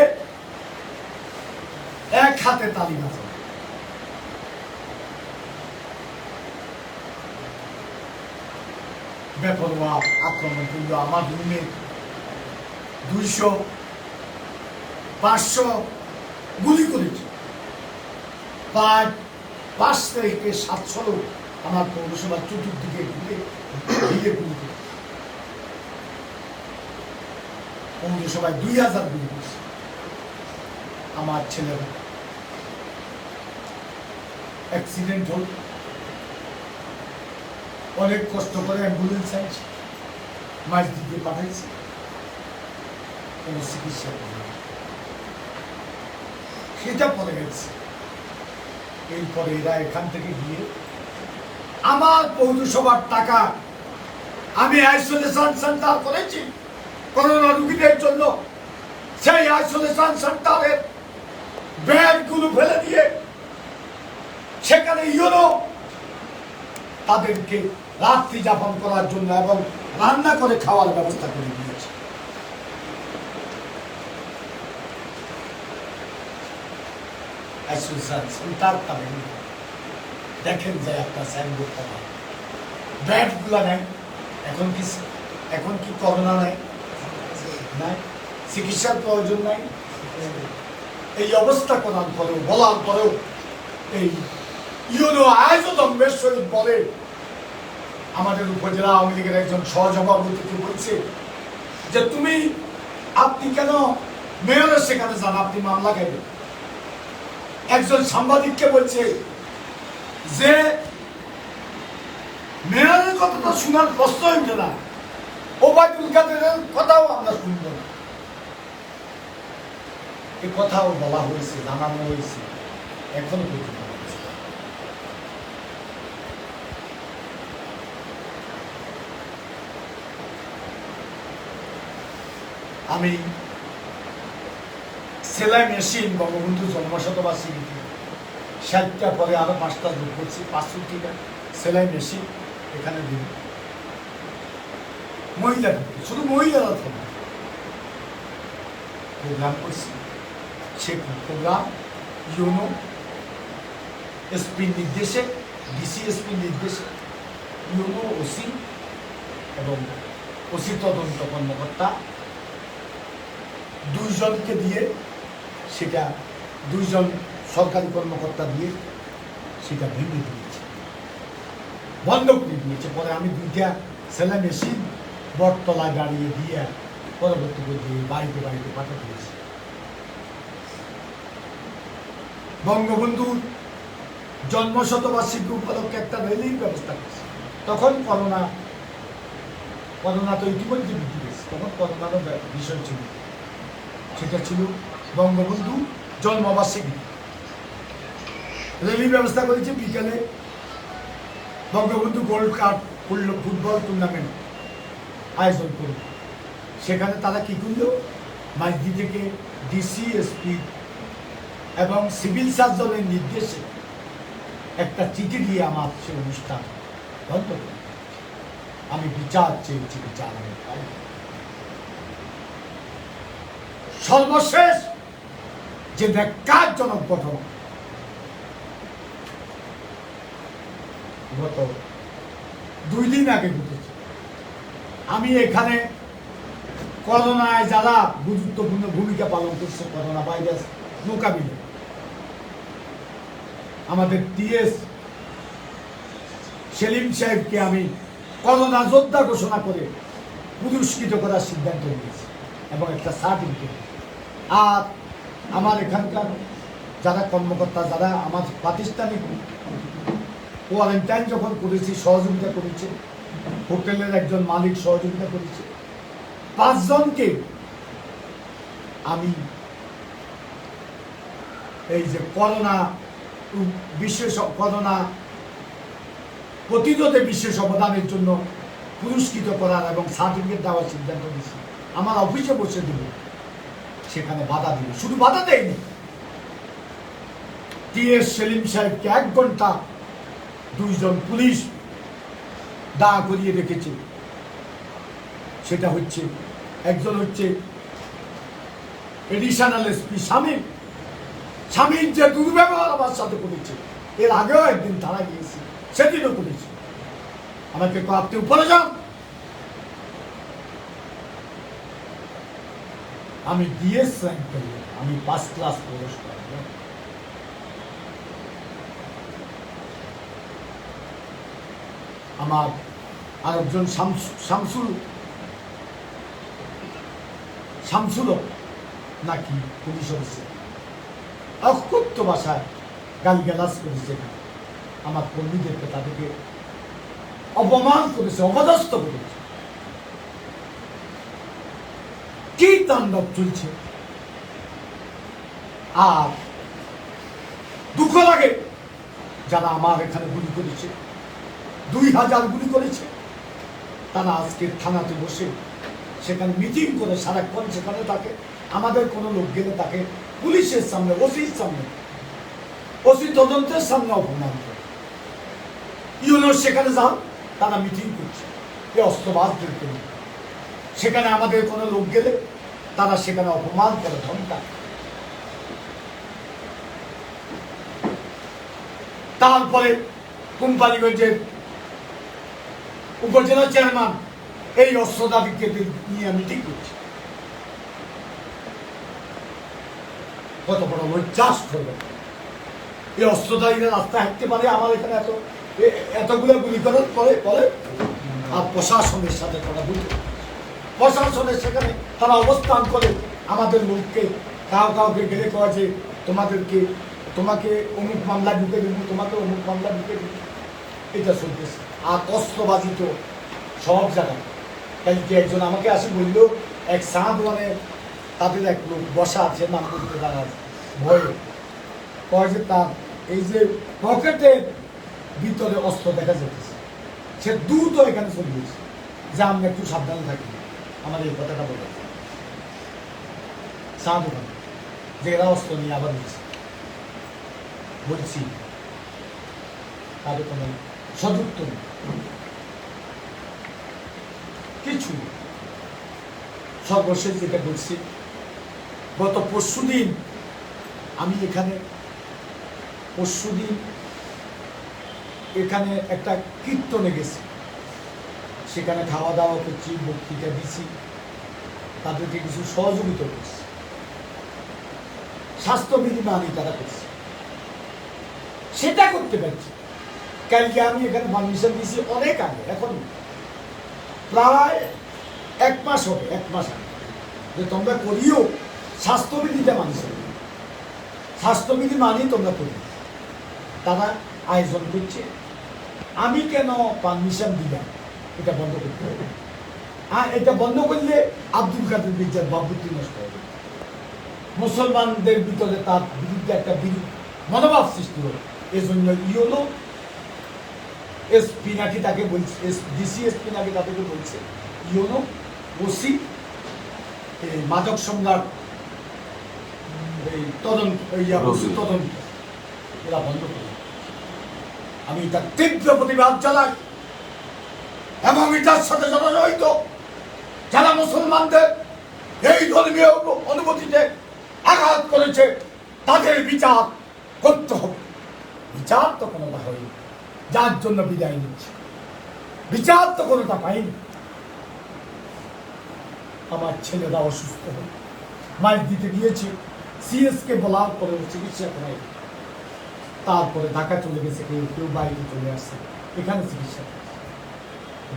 A: এক হাতে তালি বাজে। বেপরোয়া আক্রমণ করলো আমার রুমে। 200 500 গুলি করেছে। প্রায় 5 থেকে 700 লোক আমার পৌরসভার চতুর্দিকে ঘুরে ঘিরে গুলি করে। পৌরসভায় 2000 গুলি করেছে আমার ছেলেরা। অ্যাক্সিডেন্ট হল, অনেক কষ্ট করে অ্যাম্বুলেন্স আনছে, মাছ দিয়ে পাঠাইছে, কোনো চিকিৎসা করে সেটা পরে গেছে। এরপরে এরা এখান থেকে গিয়ে আমার পৌরসভার টাকা আমি আইসোলেশন সেন্টার করেছি করোনা রোগীদের জন্য। সেই আইসোলেশন সেন্টারের বেডগুলো ফেলে দিয়ে সেখানে তাদেরকে রাত্রি যাপন করার জন্য এবং রান্না করে খাওয়ার ব্যবস্থা করে দিয়েছে। আইসোলেশন সেন্টার দেখেন যে একটা সাইনবোর্ড করা বেডগুলো নাই। এখন কি করোনা নাই? নাই, চিকিৎসার প্রয়োজন নাই। এই অবস্থা করার পরেও, বলার পরেও এই আয়োজন শহীদ বলে আমাদের উপজেলা আওয়ামী লীগের একজন সহসভাপতিকে বলছে যে আপনি কেন মেয়রের সেখানে যান, আপনি মামলা খাইবেন। একজন সাংবাদিককে বলছে যে মেয়রের কথাটা শোনার প্রশ্নই উঠে না, ওবায়দুল কাদেরের কথাও আমরা শুনব না। এই কথাও বলা হয়েছে, জানানো হয়েছে, এখনো পর্যন্ত। আমি সেলাই মেশিন বঙ্গবন্ধু জন্মশতবার্ষিকীতে 60টা পরে আরো 5টা যোগ করছি, 65টা সেলাই মেশিন এখানে দিন। মহিলাদের শুধু মহিলারা থাকবে প্রোগ্রাম করছি। সে প্রোগ্রাম ইউনো এসপির নির্দেশে, ডিসি এসপির নির্দেশে ইউনো ওসি এবং ওসি তদন্ত কর্মকর্তা 2 জনকে দিয়ে সেটা 2 জন সরকারি কর্মকর্তা দিয়ে সেটা ভেঙে দিয়েছে, বন্ধ করে দিয়েছে। পরে আমি 2টা সেলাই মেশিন বটতলায় দাঁড়িয়ে দিয়ে পরবর্তী করে দিয়ে বাড়িতে বাড়িতে পাঠিয়ে দিয়েছি। বঙ্গবন্ধুর জন্মশতবার্ষিকী উপলক্ষে একটা র্যালির ব্যবস্থা করেছে। তখন করোনা তো ইতিমধ্যে বৃদ্ধি পেয়েছে, তখন করোনারও বিষয় ছিল। সেটা ছিল বঙ্গবন্ধু জন্মবার্ষিকী র্যালির ব্যবস্থা করেছে। বিকেলে Bangabandhu gold cup football tournament আয়োজন করল। সেখানে তারা কি করল, মাইজদি থেকে ডিসি এসপি এবং সিভিল সার্জনের নির্দেশে একটা চিঠি দিয়ে আমার সে অনুষ্ঠান বন্ধ করে। আমি বিচার চেয়েছি, বিচার আমি পাই। সর্বশেষ যে ন্যাক্কারজনক ঘটনা গত 2 দিন আগে ঘটেছে। আমি এখানে করোনায় যারা গুরুত্বপূর্ণ ভূমিকা পালন করছে করোনা ভাইরাস মোকাবিলা, আমাদের টিএস সেলিম সাহেবকে আমি করোনা যোদ্ধা ঘোষণা করে পুরস্কৃত করার সিদ্ধান্ত নিয়েছি এবং একটা সার্টিফিকেট। আর আমার এখানকার যারা কর্মকর্তা, যারা আমার প্রাতিষ্ঠানিক কোয়ারেন্টাইন যখন করেছি সহযোগিতা করেছে, হোটেলের একজন মালিক সহযোগিতা করেছে, 5 জনকে আমি এই যে করোনা প্রতিরোধে বিশেষ অবদানের জন্য পুরস্কৃত করার এবং সার্টিফিকেট দেওয়ার সিদ্ধান্ত নিয়েছি। আমার অফিসে বসে দিল, সেখানে বাধা দিল। শুধু বাধা দেয়নি, টিএস সেলিম সাহেবকে 1 ঘন্টা 2 জন পুলিশ দাঁড় করিয়ে রেখেছে। সেটা হচ্ছে একজন হচ্ছে এডিশনাল এসপি শামীম স্বামীর যে দুর্ব্যবহার আমার সাথে করেছে, এর আগেও একদিন তারা গিয়েছি, সেদিনও করেছি। আমাকে তো আপনি উপরে যান। আমি ডিএস র্যাঙ্কের লোক, আমি 5 ক্লাস পুরস্কার। আমার আরেকজন শামসুল নাকি পুলিশ অফিসে অকথ্য ভাষায় গালিগালাজ করেছে, আমার কর্মীদেরকে, তাদেরকে অপমান করেছে, অপদস্থ করেছে। কি তাণ্ডব চলছে! আর দুঃখ লাগে যারা আমার এখানে গুলি করেছে, 2000 গুলি করেছে, তারা আজকে থানাতে বসে সেখানে মিটিং করে সারাক্ষণ সেখানে থাকে। আমাদের কোনো লোক গেলে তাকে পুলিশের সামনে, ওসির সামনে, ওসি তদন্তের সামনে অপমান করে। ইউনো সেখানে যান, তারা মিটিং করছে এই অস্ত্রবাদদেরকে নিয়ে। সেখানে আমাদের কোনো লোক গেলে তারা সেখানে অপমান করে, ধমকা। তারপরে কোম্পানিগঞ্জের উপজেলা চেয়ারম্যান এই অস্ত্র দাবিকে নিয়ে মিটিং করছে। কত বড় লজ্জাস করবে! এই অস্ত্রধারীরা রাস্তা হাঁটতে পারে, আমার এখানে এতগুলো গুলি করার পরে আর প্রশাসনের সাথে তারা বুঝে, প্রশাসনের সেখানে তারা অবস্থান করে আমাদের লোককে কাউকে গেলে কয় যে তোমাকে অমুক মামলা ঢুকে দেবো, তোমাকে অমুক মামলা ঢুকে দেবো। এটা চলতেছে। আর অস্ত্রবাজি তো সব জায়গায়। তাই যে একজন আমাকে আসে বলল, এক সাঁধওয়ানে তাদের এক লোক বসা আছে, নাম করতে তারা ভয়ে কয় যে তার এই যে পকেটের ভিতরে অস্ত্র দেখা যেতেছে, সে দ্রুত এখানে চলে গেছে যে আমরা একটু সাবধানে থাকি। আমার এই কথাটা বলে সাঁধওয়ান যে এরা অস্ত্র নিয়ে আবার দিচ্ছে, বলছি তাদের কোনো সদুত্তর নেই, কিছু। সর্বশেষ যেটা বলছি, গত পরশুদিন আমি এখানে একটা কীর্তনে গেছি, সেখানে খাওয়া দাওয়া করছি, বক্তৃতা দিছি, তাদেরকে কিছু সহযোগিতা করছি, স্বাস্থ্যবিধি মানি তারা করছে, সেটা করতে পারছি। কালকে আমি এখানে পারমিশন দিয়েছি অনেক আগে, এখন প্রায় 1 মাস হবে, 1 মাস আগে, যে তোমরা করিও স্বাস্থ্যবিধিটা মানছ, স্বাস্থ্যবিধি মানি তোমরা করি। তারা আয়োজন করছে, আমি কেন পারমিশন দিলাম? এটা বন্ধ করতে হবে। এটা বন্ধ করলে আব্দুল কাদের মির্জার ভাবমূর্তি নষ্ট হবে, মুসলমানদের ভিতরে তার বিরুদ্ধে একটা মনোভাব সৃষ্টি হবে। এজন্য ইউনো এসপি নাকি তাকে বলছে, ডিসি এসপি নাকি তাদেরকে বলছে, ইউনো ওসি মাদক সম্রাট এই তদন্ত এরা বন্ধ করে। আমি তার তীব্র প্রতিবাদ জানাই এবং এটার সাথে যারা জড়িত, যারা মুসলমানদের এই ধর্মীয় অনুভূতিতে আঘাত করেছে, তাদের বিচার করতে হবে। বিচার তো কোনোটা হয়নি, যার জন্য বিদায় নিচ্ছে, বিচার তো কোনোটা পাইনি। আমার ছেলেরা অসুস্থ হয়ে মাইক দিতে গিয়েছে, সিএসকে বলার পরে চিকিৎসা করাই, তারপরে ঢাকা চলে গেছে, কেউ বাইরে চলে আসছে, এখানে চিকিৎসা।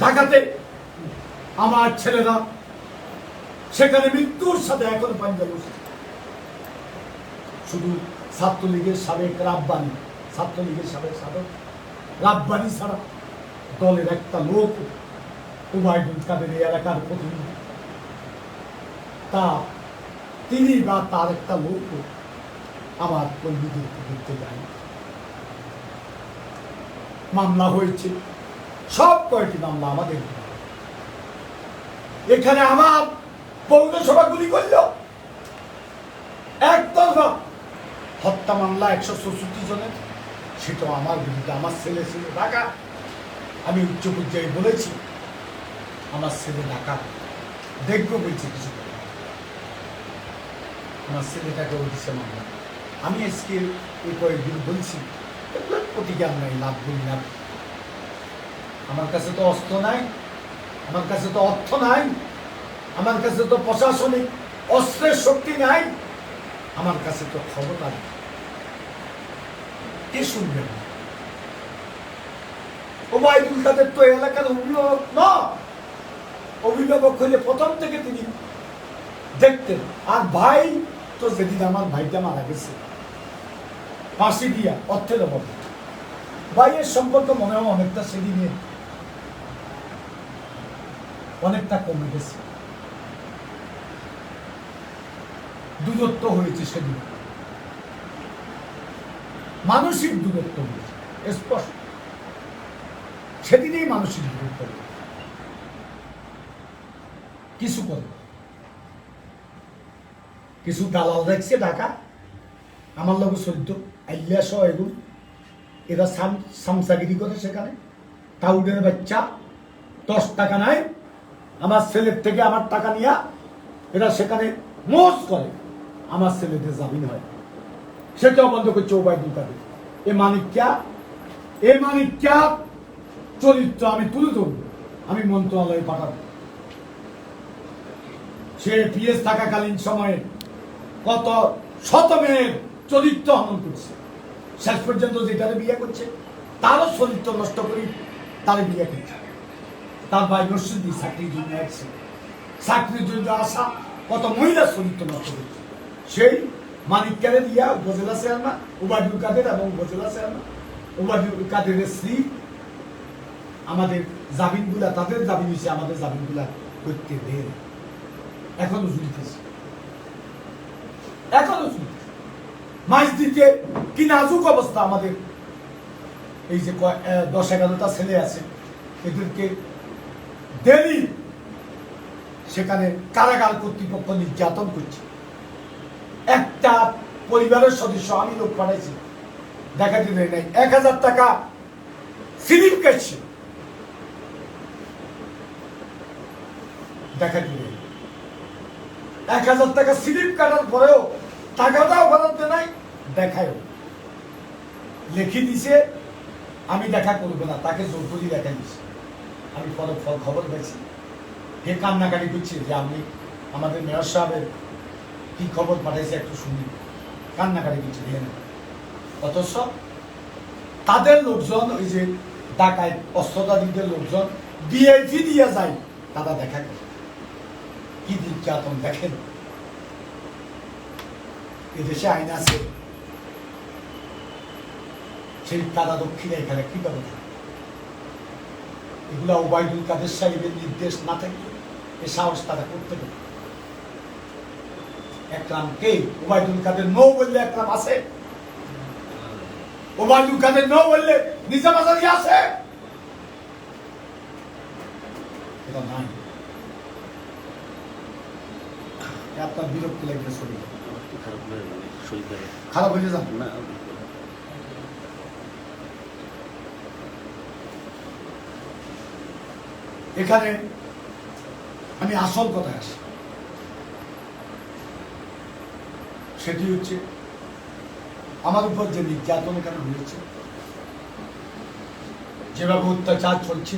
A: ঢাকাতে আমার ছেলেরা সেখানে মৃত্যুর সাথে এখন পাঞ্জাবে শুধু ছাত্রলীগের সাবেক রাব্বানি, সাবেক রাব্বানি ছাড়া দলের একটা লোক উবাইদুল কাদের এই এলাকার প্রতিনিধি, তিনি বা তার একটা লোক আমার কর্মীদেরকে দেখতে যায়। মামলা হয়েছে, সব কয়েকটি মামলা আমাদের। এখানে আমার পৌরসভা গুলি করল, একতরফা হত্যা মামলা 164 জনের, সেটা আমার বিরুদ্ধে। আমার ছেলে ছিল ঢাকা, আমি উচ্চ পর্যায়ে বলেছি আমার ছেলে ঢাকা দেখবো বলছে, কিছু আমার ছেলেটাকে দিচ্ছে মামলা। আমি আজকে এই কয়েকদিন বলছি প্রতিজ্ঞান নাই, লাভ বলি না। আমার কাছে তো অস্ত্র নাই, আমার কাছে তো অর্থ নাই, আমার কাছে তো প্রশাসনিক অস্ত্রের শক্তি নাই, আমার কাছে তো ক্ষমতা নেই। কে শুনবেন? ওবায়দুল কাদের তো এলাকার অভিভাবক না, অভিভাবক হলে প্রথম থেকে তিনি দেখতেন। আর ভাই তো যেদিন আমার ভাইটা মারা গেছে ফাঁসি দিয়া অর্থের অভাবে, ভাইয়ের সম্পর্ক মনে হয় অনেকটা সেদিনে অনেকটা কমে গেছে, দূরত্ব হয়েছে সেদিন, মানসিক দূরত্ব হয়েছে স্পষ্ট, সেদিনেই মানসিক দূরত্ব হয়েছে। কিছু করে কিছু দালাল দেখছে ঢাকা, আমার লোক চলিত আইলিয়া সহ এগুলো, এরা সামসাগিরি করে সেখানে। টাউডের বাচ্চা 10 টাকা নাই, আমার ছেলের থেকে আমার টাকা নিয়ে এরা সেখানে মোজ করে, আমার ছেলেদের জামিন হয়, সেটাও বন্ধ করছে ওবায়দুল কাদের। এ মানিক্যা চরিত্র আমি তুলে ধরব, আমি মন্ত্রণালয়ে পাঠাবো। সে পিএস থাকাকালীন সময়ে কত শত মেয়ের চরিত্র হনন করছে, শেষ পর্যন্ত যেটারে বিয়ে করছে তারও চরিত্র নষ্ট করি তারে বিয়ে করছে। তার ভাই নরসিংদী চাকরির জন্য আসছে, চাকরির জন্য আসা কত মহিলার চরিত্র নষ্ট করছে। সেই মানিক্যারে দিয়া উপজেলা চেয়ারম্যান ওবায়দুল কাদের এবং উপজেলা চেয়ারম্যান ওবায়দুল কাদেরের স্ত্রী আমাদের জামিনগুলা, তাদের জামিন হয়েছে, আমাদের জামিনগুলা করতে দেন। এখনো ঝুলতেছে, এখনো ঝুলতেছে। মাছ দিতে কি নাজুক অবস্থা আমাদের। এই যে 10-11টা ছেলে আছে, এদেরকে ডেলি সেখানে কারাগার কর্তৃপক্ষ নির্যাতন করছে। একটা পরিবারের সদস্য, আমি লোক পাঠাইছি, দেখাতে দেয় নাই, 1000 টাকা স্লিপ কাটছে, দেখাতে দেয় 1000 টাকা স্লিপ কাটার পরেও টাকাটাও ফেরত দেয় নাই, দেখায়ও লিখে দিছে আমি দেখা করবো না, তাকে জোর করে দেখা দিছে। আমি পরে খবর পেয়েছি, হে কান্নাকাটি করছে যে আমি আমাদের মেয়র সাহেবের কি খবর পাঠাইছে একটু শুনি, কান্নাকাটি করছে দিয়ে না। অথচ তাদের লোকজন, ওই যে ডাকায় অস্ত্রধারীদের লোকজন বিআইপি দিয়ে যায়, তারা দেখা করে কি নির্যাতন দেখেন। এদেশে আইন আছে, সেই তারা দক্ষিণে এখানে কি ব্যবস্থা? এগুলা ওবায়দুল কাদের সাহেবের নির্দেশ না থাকলে এ সাহস তারা করতে পারে। একরাম কে? ওবায়দুল কাদের নো বললে একরাম আছে, ওবায়দুল কাদের নো বললে নিজাম আজাদি আছে, এটা নাই। আপনার বিরক্তি লাগবে, শরীর খারাপ হয়ে যান না। এখানে আমি আসল কথায় আসি, সেটি হচ্ছে আমার উপর যে নির্যাতন এখানে হয়েছে, যেভাবে অত্যাচার চলছে,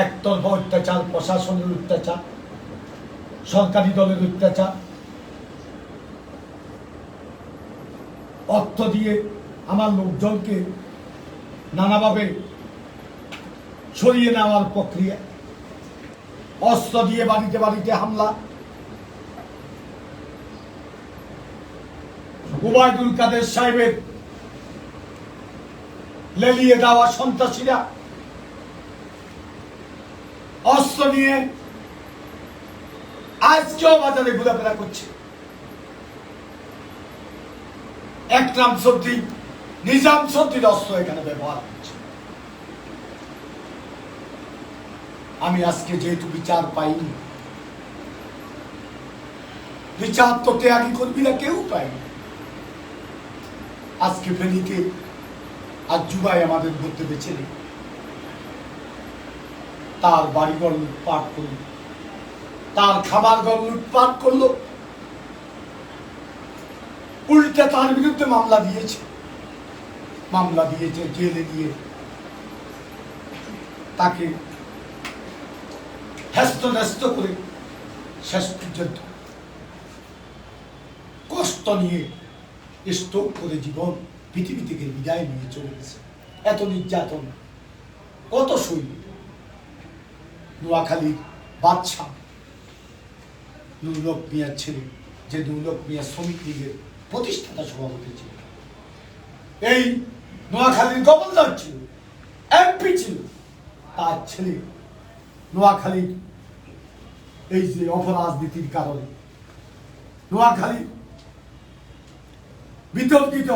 A: একতরফা অত্যাচার, প্রশাসনের অত্যাচার, সরকারি দলের অত্যাচার, অর্থ দিয়ে আমার লোকজনকে নানাভাবে সরিয়ে নেওয়ার প্রক্রিয়া, অস্ত্র দিয়ে বাড়িতে বাড়িতে হামলা, ওবায়দুল কাদের সাহেবের লেলিয়ে দেওয়া সন্ত্রাসীরা অস্ত্র নিয়ে আজকেও বাজারে ঘোরাফেরা করছে। একরাম চৌধুরী, নিজাম চৌধুরীর অস্ত্র এখানে ব্যবহার করছে। আমি আজকে যেহেতু বিচার পাইনি, বিচার তো ত্যাগী কর্মীরা কেউ পায়নি। আজকে ফেনীতে আর জুবাই আমাদের মধ্যে বেঁচে নেই, তার বাড়িঘর লুটপাট করল, তার খাবার ঘর লুটপাট করলো, উল্টে তার বিরুদ্ধে মামলা দিয়েছে জেলে দিয়ে তাকে হ্যস্ত করে শেষ পর্যন্ত কষ্ট নিয়ে স্ট্রোক করে জীবন পৃথিবী থেকে বিদায় নিয়ে চলে গেছে। এত নির্যাতন, কত সৈন্য। নোয়াখালীর বাদশা নুরুল হক মিয়ার ছেলে, যে নুরুল হক মিয়া শ্রমিক লীগের প্রতিষ্ঠাতা সভাপতি ছিল, এই নোয়াখালীর গভর্নর ছিল, এমপি ছিল, তার ছেলে নোয়াখালীর এই যে অপরাজনীতির কারণে নোয়াখালী বিতর্কিত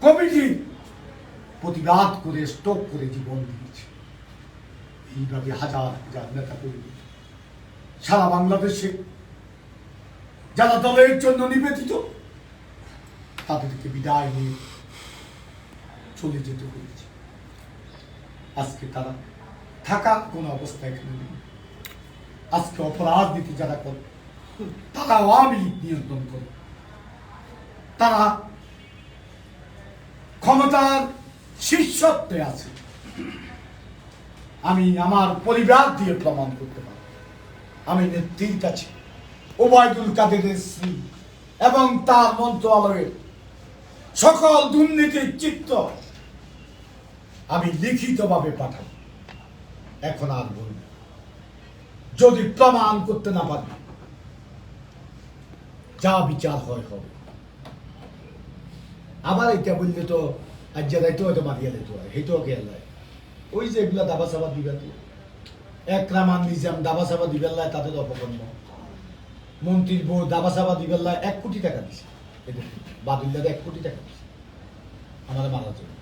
A: কমিটি প্রতিবাদ করে স্টপ করে জীবন দিয়েছে। এইভাবে হাজার হাজার নেতা কর্মী সারা বাংলাদেশে যারা দলের জন্য নিবেদিত তাদেরকে বিদায় নিয়ে চলে যেতে হয়েছে। আজকে তারা থাকার কোন অবস্থা এখানে নেই। আজকে অপরাজনীতি যারা করে তারা আওয়ামী লীগ নিয়ন্ত্রণ করে, তারা ক্ষমতার শীর্ষত্বে আছে। আমি আমার পরিবার দিয়ে প্রমাণ করতে পারি। আমি নেত্রীর কাছে ওবায়দুল কাদেরের স্ত্রী এবং তার মন্ত্রণালয়ের সকল দুর্নীতির চিত্র আমি লিখিতভাবে পাঠাব। এখন আর বলব, যদি প্রমাণ করতে না পারি যা বিচার হয় হবে। আবার এটা বললে তো আজ যাইতো হয়তো মারিয়া দিতে হয়, হেঁটেও খেয়াল হয়। ওই যে এগুলা দাবা সাবা দিবে, একরামান নিজাম দাবা সাবা দিবেল্লায় তাদের অপকর্ম। মন্ত্রীর বউ দাবা সাবা দিবেল্লায় 1 কোটি টাকা দিছে, এদের বাদুল্লাদের 1 কোটি টাকা দিছে আমাদের মারার জন্য।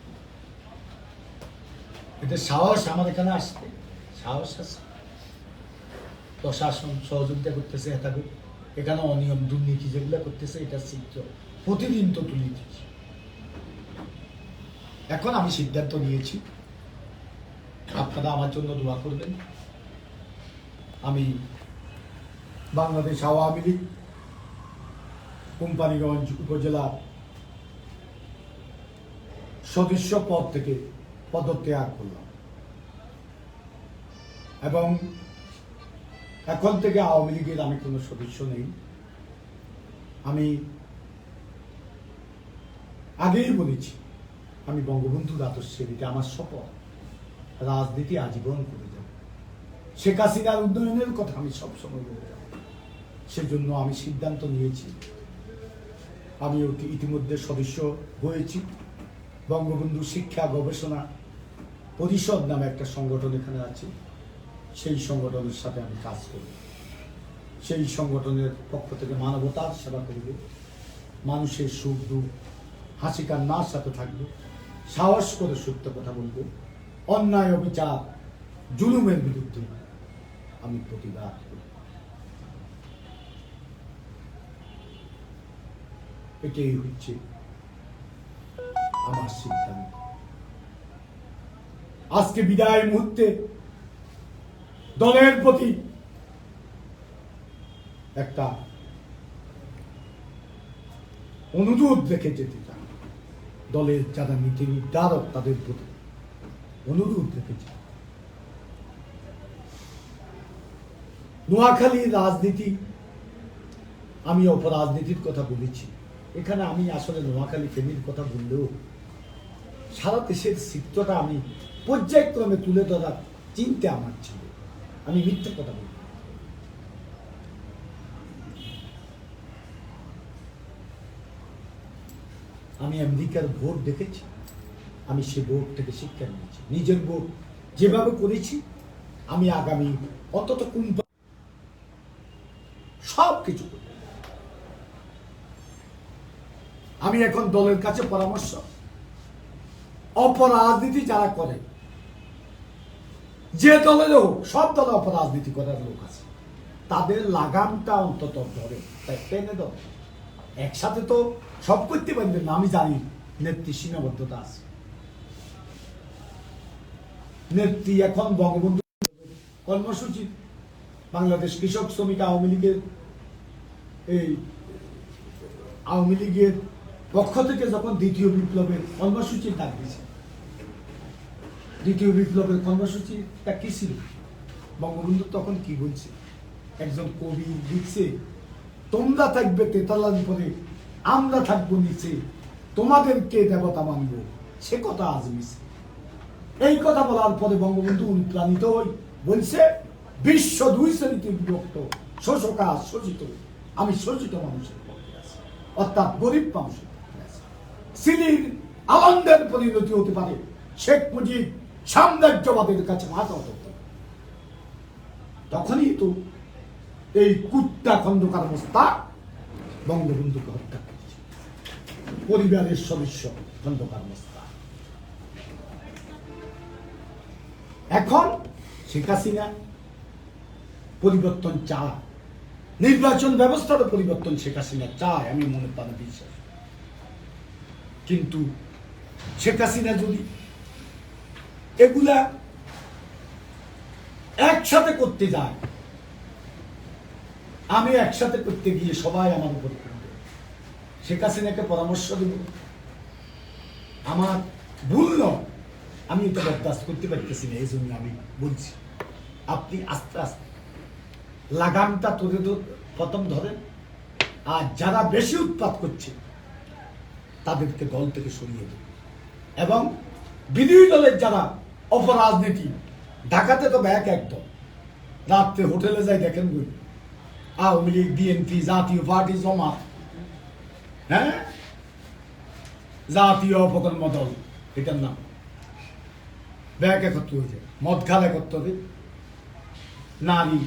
A: এদের সাহস আমার এখানে আসতে সাহস আছে। প্রশাসন সহযোগিতা করতেছে, এখানে অনিয়ম দুর্নীতি যেগুলো করতেছে এটা চিত্র প্রতিদিন তো তুলে দিচ্ছে। এখন আমি সিদ্ধান্ত নিয়েছি, আপনারা আমার জন্য দোয়া করবেন। আমি বাংলাদেশ আওয়ামী লীগ কোম্পানিগঞ্জ উপজেলা সদস্য পদ থেকে পদত্যাগ করলাম এবং এখন থেকে আওয়ামী লীগের আমি কোনো সদস্য নেই। আমি আগেই বলেছি, আমি বঙ্গবন্ধুর আদর্শে এটা আমার শপথ, রাজনীতি আজীবন করে যাব। শেখ হাসিনার উন্নয়নের কথা আমি সবসময় বলে যাব। সেজন্য আমি সিদ্ধান্ত নিয়েছি, আমি ইতিমধ্যে সদস্য হয়েছি। বঙ্গবন্ধু শিক্ষা গবেষণা পরিষদ নামে একটা সংগঠন এখানে আছে, সেই সংগঠনের সাথে আমি কাজ করব। সেই সংগঠনের পক্ষ থেকে মানবতার সেবা করব, মানুষের সুখ দুঃখ হাসি কান্নার সাথে থাকবো, সাহস করে সত্য কথা বলবো, অন্যায় অবিচার জুলুমের বিরুদ্ধে আমি প্রতিবাদ করব। এটাই হচ্ছে আমার সিদ্ধান্ত। আজকে বিদায় মুহূর্তে দলের প্রতি একটা অনুরোধ রেখে যেতে চান। দলের যারা নীতি নির্ধারক তাদের প্রতি অনুরোধ রেখেছে। নোয়াখালীর রাজনীতি, আমি অপরাজনীতির কথা বলেছি। এখানে আমি আসলে নোয়াখালী ফ্যামিলির কথা বললেও সারা দেশের চিত্রটা আমি পর্যায়ক্রমে তুলে ধরার চিন্তা আমার ছিল। আমি মিথ্যে কথা বলি। আমি আমেরিকার ভোট দেখেছি, আমি সে ভোট থেকে শিক্ষা নিয়েছি। নিজের ভোট যেভাবে করেছি আমি আগামী অন্তত সব কিছু করি। আমি এখন দলের কাছে পরামর্শ, অপরাজনীতি যারা করে, যে দলের হোক, সব দলে অপরাজনীতি করার লোক আছে, তাদের লাগামটা অন্তত ধরে টেনে ধরে। একসাথে তো সব করতে পারবেন না, আমি জানি নেত্রী সীমাবদ্ধতা আছে। নেত্রী এখন বঙ্গবন্ধু কর্মসূচি, বাংলাদেশ কৃষক শ্রমিক আওয়ামী লীগের এই আওয়ামী লীগের পক্ষ থেকে যখন দ্বিতীয় বিপ্লবের কর্মসূচির ডাক দিয়েছে, দ্বিতীয় বিপ্লবের কর্মসূচিটা কি ছিল? বঙ্গবন্ধু তখন কি বলছে? একজন কবি লিখছে, তোমরা থাকবে তেতলার উপরে, আমরা থাকবো নিচে, তোমাদেরকে দেবতা মানব, সে কথা আজ মিছে। এই কথা বলার পরে বঙ্গবন্ধু অনুপ্রাণিত হই বলছে, বিশ্ব দুই শ্রেণীতে বিভক্ত, শোষক আর শোষিত, আমি শোষিত মানুষের পক্ষে আছি, অর্থাৎ গরিব মানুষের পক্ষে আছি। সিলির আনন্দের পরিণতি হতে পারে শেখ মুজিব সাম্রাজ্যবাদের কাছে মাথা হতে। তখনই তো এই কুত্তা খন্দকার মোস্তাক বঙ্গবন্ধুকে হত্যা করেছে, পরিবারের সদস্য খন্দকার মোস্তাক। এখন শেখ হাসিনা পরিবর্তন চায়, নির্বাচন ব্যবস্থারও পরিবর্তন শেখ হাসিনা চায়, আমি মনে প্রাণে বিশ্বাস। কিন্তু শেখ হাসিনা যদি এগুলা একসাথে করতে যায়, আমি একসাথে করতে গিয়ে সবাই আমার উপর করবে। শেখ হাসিনাকে পরামর্শ দেব, আমার ভুল নয়, আমি এটা বরদাস্ত করতে পারতেছি না, এই জন্য আমি বলছি আপনি আস্তে আস্তে লাগামটা প্রথম ধরেন, আর যারা বেশি উৎপাত করছে তাদেরকে দল থেকে সরিয়ে দেন। এবং বিরোধী দলের যারা অপরাজনীতি, ঢাকাতে তো ব্যাক একদম, রাত্রে হোটেলে যাই দেখেন বই, আওয়ামী লীগ, বিএনপি, জাতীয় পার্টি, জমা, হ্যাঁ, জাতীয় অপকর্ম দল, এটার নাম, ব্যাগ একত্র হয়েছে, মদ খাল একত্র হবে, নারী,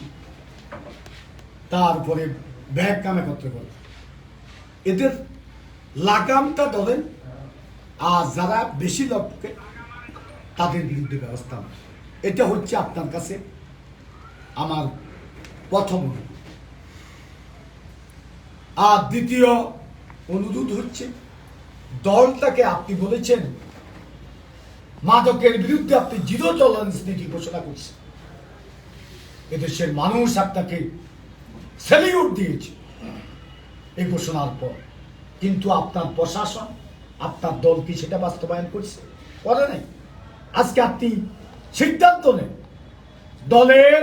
A: তারপরে ব্যাগ কাম একত্র করে, এদের লাগামটা ধরেন, আর যারা বেশি লোককে তাদের বিরুদ্ধে ব্যবস্থা নেয়। এটা হচ্ছে আপনার কাছে আমার প্রথম অনুরোধ। আর দ্বিতীয় অনুরোধ হচ্ছে, দলটাকে আপনি বলেছেন মাদকের বিরুদ্ধে আপনি জিরো টলারেন্স নীতি ঘোষণা করছেন, এদেশের মানুষ আপনাকে সেলিউট দিয়েছে এই ঘোষণার পর, কিন্তু আপনার প্রশাসন, আপনার দল কি সেটা বাস্তবায়ন করছে? করে নাই। আজকে আপনি সিদ্ধান্ত নেন, দলের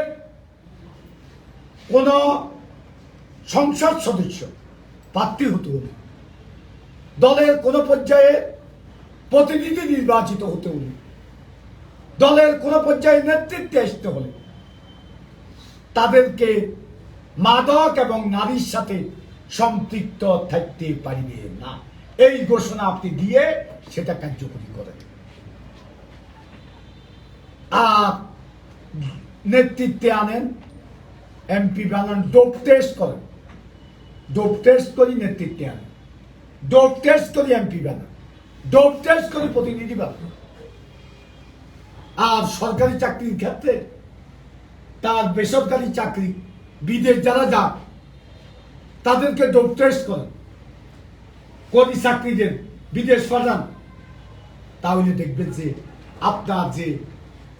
A: কোন সংসদ সদস্য প্রার্থী হতে হলে, দলের কোন পর্যায়ে প্রতিনিধি নির্বাচিত হতে হলে, দলের কোন পর্যায়ে নেতৃত্বে আসতে হলে তাদেরকে মাদক এবং নারীর সাথে সম্পৃক্ত থাকতে পারিবে না, এই ঘোষণা আপনি দিয়ে সেটা কার্যকরী করেন। আর নেতৃত্বে আনেন, এমপি বানান, ডোপ টেস্ট করেন, ডোপ টেস্ট করি নেতৃত্বে আনেন, ডোপ টেস্ট করি এমপি বানান, ডোপ টেস্ট করি প্রতিনিধি বানান। আর সরকারি চাকরির ক্ষেত্রে তার বেসরকারি চাকরি, বিদেশ যারা যান তাদেরকে ডোপ টেস্ট করেন, কোন চাকরিদের বিদেশ পাঠান, তাহলে দেখবেন যে আপনার যে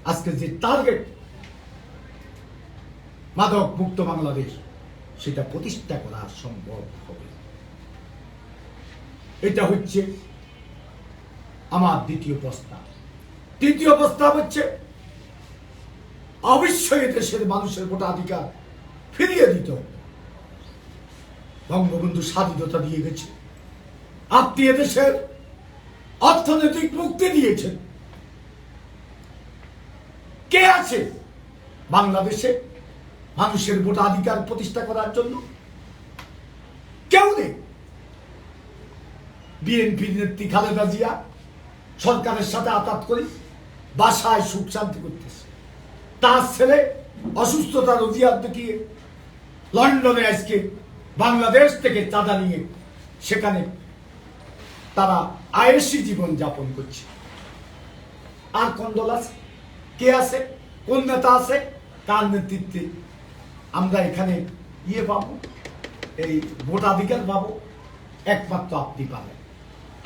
A: আজকে যে টার্গেট মাদক মুক্ত বাংলাদেশ, সেটা প্রতিষ্ঠা করা সম্ভব হবে। এটা হচ্ছে আমার দ্বিতীয় প্রস্তাব। তৃতীয় প্রস্তাব হচ্ছে, অবশ্যই দেশের মানুষের ভোটাধিকার ফিরিয়ে দিতে হবে। বঙ্গবন্ধু স্বাধীনতা দিয়ে গেছে, আপনি এদেশের অর্থনৈতিক মুক্তি দিয়েছেন। কে আছে বাংলাদেশে মানুষের ভোটাধিকার প্রতিষ্ঠা করার জন্য? কেউ নেই। বিএনপির নেত্রী খালেদা জিয়া সরকারের সাথে আতাত করে বাসায় সুখ শান্তি করতেছে, তার ছেলে অসুস্থতার অভিযোগ দেখিয়ে লন্ডনে আজকে বাংলাদেশ থেকে চাঁদা নিয়ে সেখানে তারা আয়েসি জীবন যাপন করছে। আর কোন দল আছে? কে আছে? কোন নেতা আছে? কার নেতৃত্বে আমরা এখানে পাবো, এই ভোটাধিকার পাবো? একমাত্র আপনি পাবেন।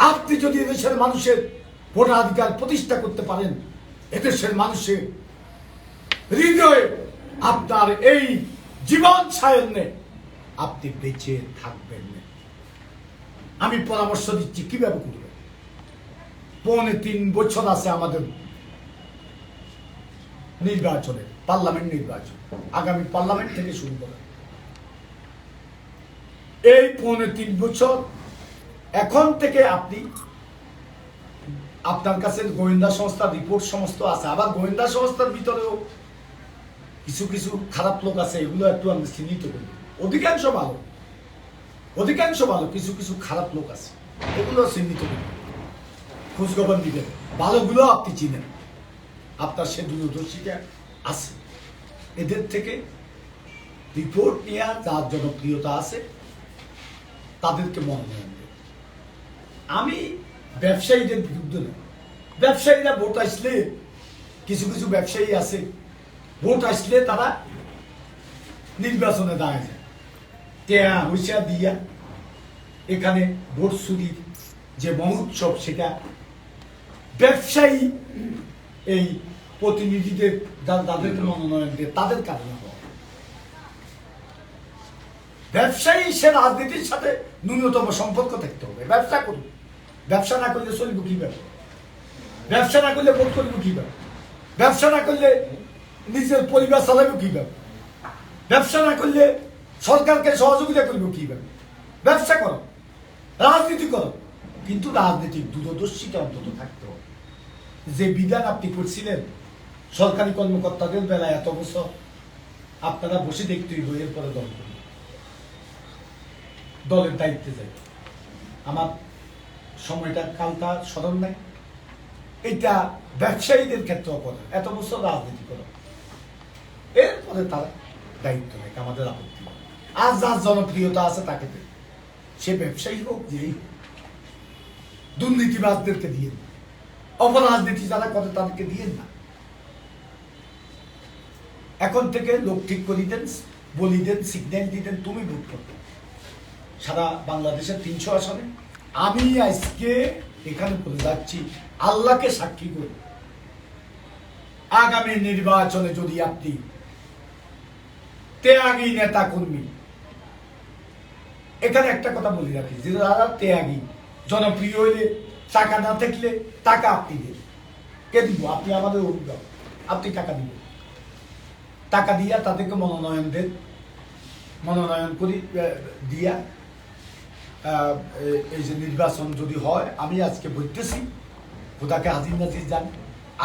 A: আপনি যদি এদেশের মানুষের ভোটাধিকার প্রতিষ্ঠা করতে পারেন, এদেশের মানুষের হৃদয়ে আপনার এই জীবন সায়নে আপনি বেঁচে থাকবেন। আমি পরামর্শ দিচ্ছি কিভাবে করবে। 3.5 বছর আছে আমাদের নির্বাচনে, পার্লামেন্ট নির্বাচন, আগামী পার্লামেন্ট থেকে শুরু করে এই 3.5 বছর এখন থেকে আপনি আপনার কাছে গোয়েন্দা সংস্থার রিপোর্ট সমস্ত আছে, আবার গোয়েন্দা সংস্থার ভিতরেও কিছু কিছু খারাপ লোক আছে, এগুলো একটু আমি চিহ্নিত করি। অধিকাংশ ভালো, কিছু কিছু খারাপ লোক আছে, এগুলো চিহ্নিত করি, খোঁজখবর দিবেন। ভালোগুলো আপনি চিনেন, আপনার সে দূরদর্শিতা আছে, এদের থেকে রিপোর্ট নেওয়া, যার জনপ্রিয়তা আছে তাদেরকে মনোনয়ন দেন। আমি ব্যবসায়ীদের বিরুদ্ধে না। ব্যবসায়ীরা ভোট আসলে, কিছু কিছু ব্যবসায়ী আছে ভোট আসলে তারা নির্বাচনে দাঁড়ায় যায়, টেয়া হুইসা দিয়া এখানে ভোট চুরির যে মহোৎসব, সেটা ব্যবসায়ী এই প্রতিনিধিদের তাদেরকে মনোনয়ন দিয়ে তাদের কারণে হয়। ব্যবসায়ী সে রাজনীতির সাথে ন্যূনতম সম্পর্ক থাকতে হবে। ব্যবসা করুন, ব্যবসা না করলে চলবে কিভাবে? ব্যবসা না করলে ভোট করবো কিভাবে? ব্যবসা না করলে নিজের পরিবার চালাবো কিভাবে? ব্যবসা না করলে সরকারকে সহযোগিতা করবো কিভাবে? ব্যবসা করো, রাজনীতি করো, কিন্তু রাজনীতির দূরদর্শিতা অন্তত থাকতে হবে। যে বিধান আপনি করছিলেন সরকারি কর্মকর্তাদের বেলায় এত বছর, আপনারা বসে দেখতে হইব এরপরে দল করবেন, দলের দায়িত্বে যাই। আমার সময়টা কালটা স্মরণ নাই, এটা ব্যবসায়ীদের ক্ষেত্রেও করে, এত বছর রাজনীতি করো, এরপরে তারা দায়িত্ব নেয়, আমাদের আপত্তি নেই। আর যার জনপ্রিয়তা আছে তাকে দেয়, সে ব্যবসায়ী হোক, যেই দুর্নীতিবাজদেরকে দিয়ে, অপরাজনীতি যারা করে তাদেরকে দিয়ে না। এখন থেকে লোক ঠিক করে দেন, বলি দেন, সিগন্যাল দিয়ে দেন, তুমি ভোট করবে। সারা বাংলাদেশের 300 আসনে আমি আজকে এখানে বলে যাচ্ছি, আল্লাহকে সাক্ষী করে, আগামী নির্বাচনে যদি আপনি ত্যাগী নেতা কর্মী, এখানে একটা কথা বলে রাখি, যে যারা ত্যাগী, জনপ্রিয় হইলে, টাকা না থাকলে টাকা আপনি দেন, কে দিব? আপনি আমাদের অভিভাবক, আপনি টাকা দিবেন, টাকা দিয়া তাদেরকে মনোনয়ন দেন, মনোনয়ন করি দিয়া এই যে নির্বাচন যদি হয়, আমি আজকে বলতেছি, খোদাকে হাজির নাজির যান,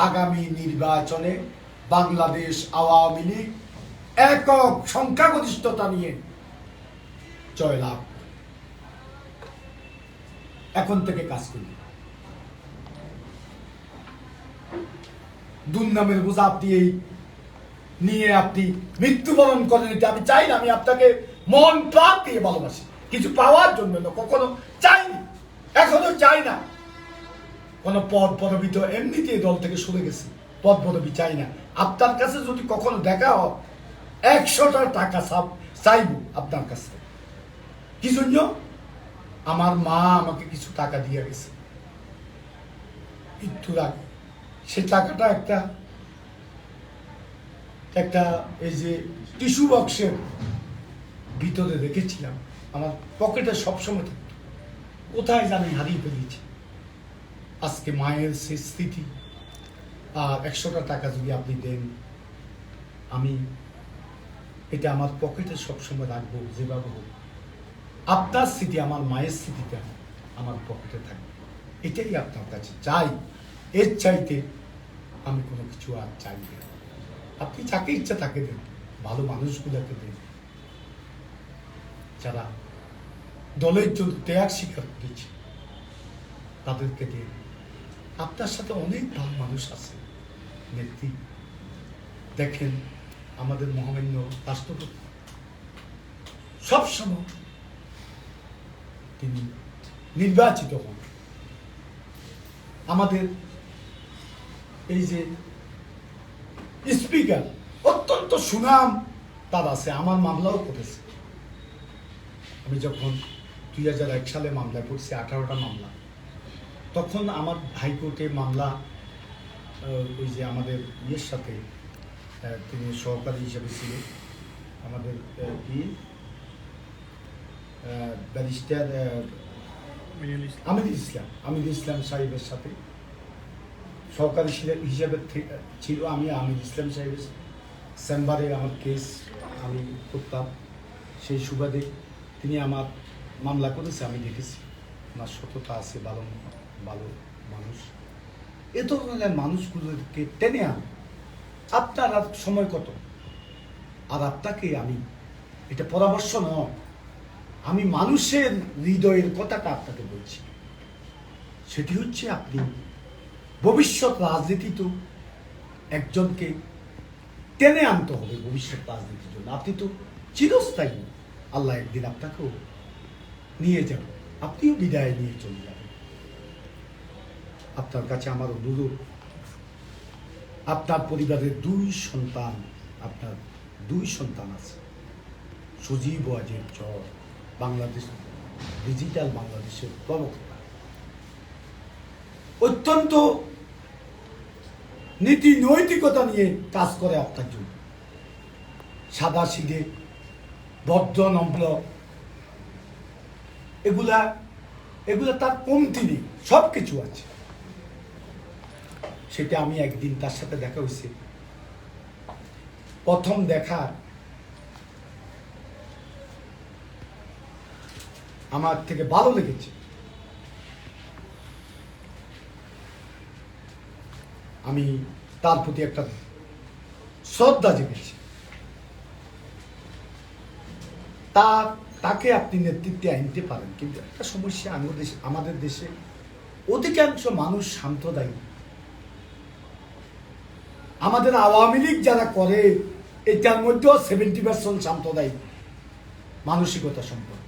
A: আগামী নির্বাচনে বাংলাদেশ আওয়ামী লীগ একক সংখ্যাগরিষ্ঠতা নিয়ে জয়লাভ। এখন থেকে কাজ করি, দুর্নামের বোঝা আপনি এই নিয়ে আপনি মৃত্যুবরণ করেন, এটা আমি চাই না। আমি আপনাকে মন প্রাণ দিয়ে ভালোবাসি, কিছু পাওয়ার জন্য না, কখনো চাইনি, এখনো চাই না। কোন পদ পদবি তো এমনিতে দল থেকে সরে গেছে, পদ পদবি চাই না। আপনার কাছে যদি কখনো দেখা হয়, 100টা টাকা চাইব আপনার কাছে। কি জন্য? আমার মা আমাকে কিছু টাকা দিয়ে গেছে মৃত্যুর আগে, সে টাকাটা একটা এই যে টিস্যু বক্সের ভিতরে রেখেছিলাম, আমার পকেটে সবসময় থাকতো, কোথায় জানি হারিয়ে ফেলেছি। আজকে মায়ের সে স্মৃতি, আর 100টা টাকা যদি আপনি দেন, আমি এটা আমার পকেটে সবসময় রাখবো, যেভাবে হোক। আপনার স্মৃতি আমার মায়ের স্মৃতিটা আমার পকেটে থাকবে, এটাই আপনার কাছে চাই। এর চাইতে আমি কোনো কিছু আর চাই না। আপনি যাকে ইচ্ছা তাকে দেন, ভালো মানুষগুলোকে দেন, যারা দলের জন্য ত্যাগ স্বীকার করেছে তাদেরকে দেন। আপনার সাথে অনেক ভালো মানুষ আছে নেত্রী। দেখেন আমাদের মহামান্য রাষ্ট্রপতি সবসময় তিনি নির্বাচিত হন। আমাদের এই যে স্পিকার অত্যন্ত সুনাম তার আছে, আমার মামলাও করেছে। আমি যখন 2001 সালে মামলায় পড়ছি, 18টা মামলা, তখন আমার হাইকোর্টে মামলা, ওই যে আমাদের ইয়ের সাথে তিনি সহকারী হিসেবে ছিলেন, আমাদের কি ব্যারিস্টার আমির ইসলাম সাহেবের সাথে সহকারী হিসেবে ছিল। আমি আমির ইসলাম সাহেবের চেম্বারে আমার কেস আমি করতাম। সেই সুবাদে তিনি আমার মামলা করেছে, আমি দেখেছি ওনার সততা আছে, ভালো ভালো মানুষ। এ ধরনের মানুষগুলোকে টেনে আন। আপনার আর সময় কত? আর আপনাকে আমি এটা পরামর্শ নয়, আমি মানুষের হৃদয়ের কথাটা আপনাকে বলছি। সেটি হচ্ছে আপনি ভবিষ্যৎ রাজনীতি তো একজনকে টেনে আনতে হবে ভবিষ্যৎ রাজনীতির জন্য। আপনি তো চিরস্থায়ী, আল্লাহ একদিন আপনাকেও নিয়ে যাবেন, আপনিও বিদায় নিয়ে চলে যাবেন। আপনার কাছে আমার অনুরোধ, আপনার পরিবারের আপনার দুই সন্তান আছে, সজীব ওয়াজেদ চর, বাংলাদেশ ডিজিটাল বাংলাদেশের প্রবক্তা, অত্যন্ত নীতি নৈতিকতা নিয়ে কাজ করে আপনার জন্য। সাদা সিধে, ভদ্র নম্র, এগুলা তার কমতি নেই, সব কিছু আছে। সেটা আমি একদিন তার সাথে দেখা হয়েছে, প্রথম দেখা আমার থেকে ভালো লেগেছে। আমি তার প্রতি একটা শ্রদ্ধা জেগেছি। তাকে আপনি নেতৃত্বে আনতে পারেন, কিন্তু একটা সমস্যা আমাদের দেশে অধিকাংশ মানুষ সাম্প্রদায়িক। আমাদের আওয়ামী লীগ যারা করে এটার মধ্যেও 70% সাম্প্রদায়িক মানসিকতা সম্পন্ন।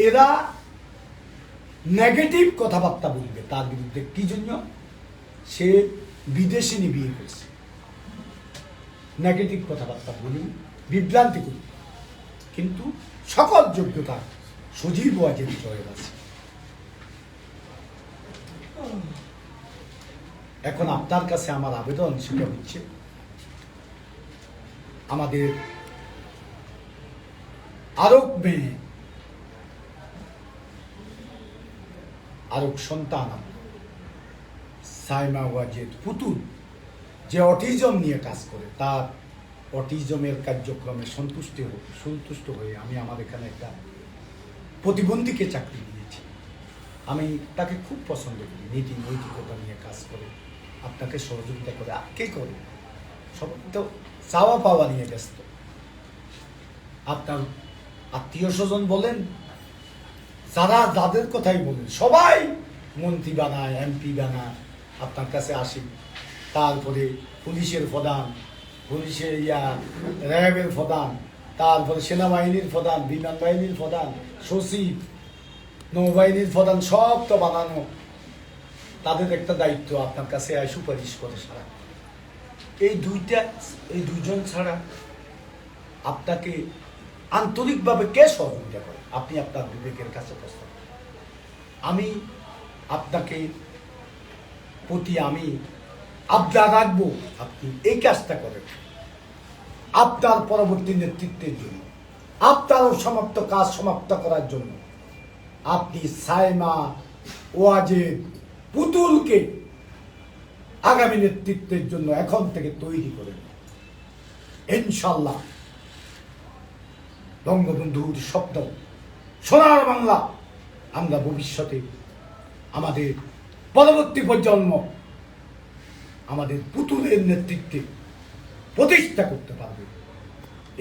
A: এরা নেগেটিভ কথাবার্তা বলবে তার বিরুদ্ধে। কি জন্য? সে বিদেশিনী বিয়ে করেছে, নেগেটিভ কথাবার্তা বলি, বিভ্রান্তি করি। কিন্তু সকল যোগ্যতা সজীব ওয়াজেদ চরের আছে। এখন আপনার কাছে আমার আবেদন সেটা হচ্ছে, আমাদের আরব মেয়ে, আরব সন্তান সাইমা ওয়াজেদ পুতুল, যে অটিজম নিয়ে কাজ করে, তার অটিজমের কার্যক্রমে সন্তুষ্ট হয়ে আমি আমার এখানে একটা প্রতিবন্ধীকে চাকরি দিয়েছি। আমি তাকে খুব পছন্দ করি, নীতি নৈতিকতা নিয়ে কাজ করে, আপনাকে সহযোগিতা করে। কে করে? সব তো চাওয়া পাওয়া নিয়ে ব্যস্ত। আপনার আত্মীয় স্বজন বলেন, যাদের কথাই বলেন, সবাই মন্ত্রী বানায়, এমপি বানায়, আপনার কাছে আসি। তারপরে পুলিশের প্রধান, র্যাবের প্রধান, তারপরে সেনাবাহিনীর প্রধান, বিমান বাহিনীর প্রধান, সচিব, নৌবাহিনীর প্রধান, সব তো বানানো। তাদের একটা দায়িত্ব আপনার কাছে সুপারিশ করে সারা। এই দুইজন ছাড়া আপনাকে আন্তরিকভাবে কে সহযোগিতা করে? আপনি আপনার বিবেকের কাছে প্রস্তাব। আমি আপনাকে প্রতি আমি আবদার রাখবো, আপনি এই কাজটা করেন আপনার পরবর্তী নেতৃত্বের জন্য, আপনার কাজ সমাপ্ত করার জন্য। আপনি সাইমা ওয়াজেদ পুতুলকে আগামী নেতৃত্বের জন্য এখন থেকে তৈরি করেন। ইনশাল্লাহ বঙ্গবন্ধুর স্বপ্ন সোনার বাংলা আমরা ভবিষ্যতে আমাদের পরবর্তী প্রজন্ম আমাদের পুতুলের নেতৃত্বে প্রতিষ্ঠা করতে পারবে,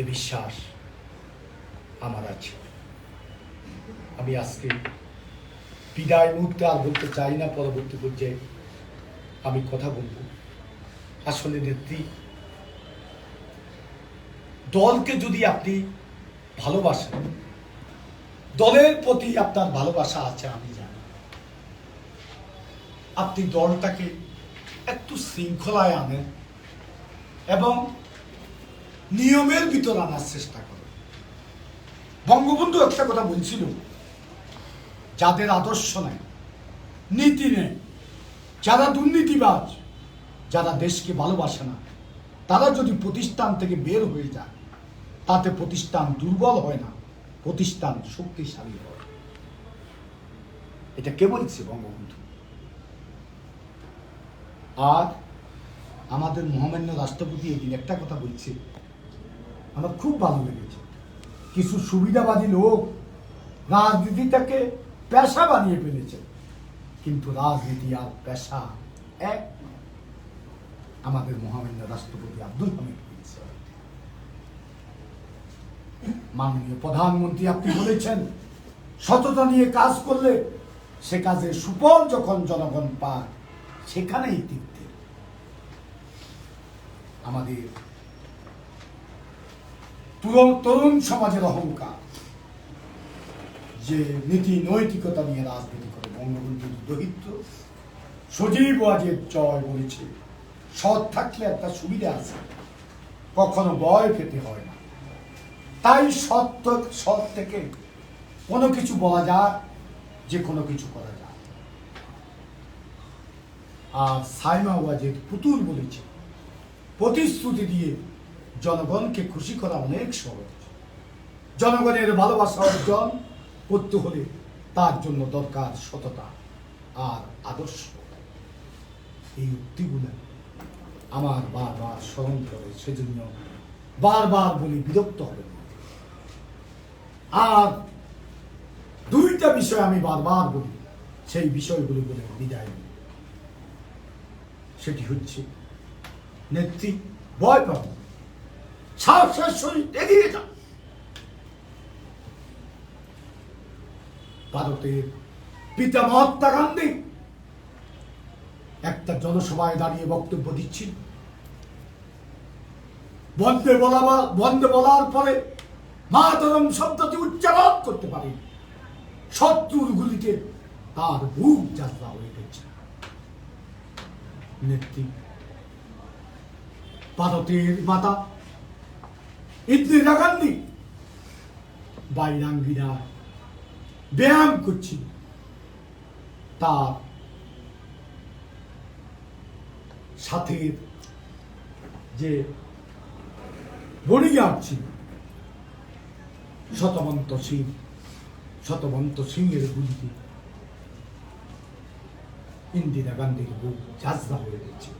A: এ বিশ্বাস আমার আছে। আমি আজকে বিদায় মুহূর্তে আর বলতে চাই না, পরবর্তী পর্যায়ে আমি কথা বলবো। আসলে নেত্রী, দলকে যদি আপনি ভালোবাসেন, দলের প্রতি আপনার ভালোবাসা আছে আমি জানি, আপনি দলটাকে একটু শৃঙ্খলায় আনেন এবং নিয়মের ভিতর আনার চেষ্টা করেন। বঙ্গবন্ধু একটা কথা বলছিল, যাদের আদর্শ নেই, নীতি নেই, যারা দুর্নীতিবাজ, যারা দেশকে ভালোবাসে না, তারা যদি প্রতিষ্ঠান থেকে বের হয়ে যায়, তাতে প্রতিষ্ঠান দুর্বল হয় না, প্রতিষ্ঠান শক্তিশালী হয়। এটা কে বলছে? বঙ্গবন্ধু। আর আমাদের মহামান্য রাষ্ট্রপতি এদিন একটা কথা বলছে, আমার খুব ভালো লেগেছে। কিছু সুবিধাবাদী লোক রাজনীতিটাকে পেশা বানিয়ে ফেলেছে, কিন্তু রাজনীতি আর পেশা এক। আমাদের মহামান্য রাষ্ট্রপতি আব্দুল হামিদ বলছে, মাননীয় প্রধানমন্ত্রী আপনি বলেছেন সততা নিয়ে কাজ করলে সে কাজের সুফল যখন জনগণ পায় সেখানেই তৃপ্তি। আমাদের তরুণ সমাজের অহংকার যে নীতি নৈতিকতা নিয়ে রাজনীতি করে, বঙ্গবন্ধুর দরিদ্র সজীব ওয়াজেদ জয় বলেছে, সৎ থাকলে একটা সুবিধা আছে, কখনো ভয় পেতে হয় না। তাই সৎ থেকে কোনো কিছু বলা যায়, যে কোনো কিছু করা যায়। আর সাইমা ওয়াজেদ পুতুল বলেছে, প্রতিশ্রুতি দিয়ে জনগণকে খুশি করা অনেক সহজ। জনগণের ভালোবাসা অর্জন করতে হলে তার জন্য দরকার সততা আর আদর্শ। এই উক্তিগুলো আমার বারবার স্মরণ করে, সেজন্য বারবার বলি বিরক্ত হবে। আর দুইটা বিষয় আমি বারবার বলি, সেই বিষয়গুলো বলে বিদায় নিই। সেটি হচ্ছে, নেত্রী ভয় পাবেন, সাহসের সহিত এগিয়ে যান। ভারতের পিতা মহাত্মা গান্ধী একটা জনসভায় দাঁড়িয়ে বক্তব্য দিচ্ছিল, বন্দে বলার পরে মাতরম শব্দটি উচ্চারণ করতে পারে, শত্রুর গুলিতে তার বুক যাত্রা হয়ে গেছে। নেত্রী ভারতের মাতা ইন্দিরা গান্ধী বাইরাঙ্গিরা ব্যায়াম করছিল, তার সাথে যে বডিগার্ড ছিল শতবন্ত সিংহের গুলিতে ইন্দিরা গান্ধীর বুক ঝাঁঝরা হয়ে গেছে।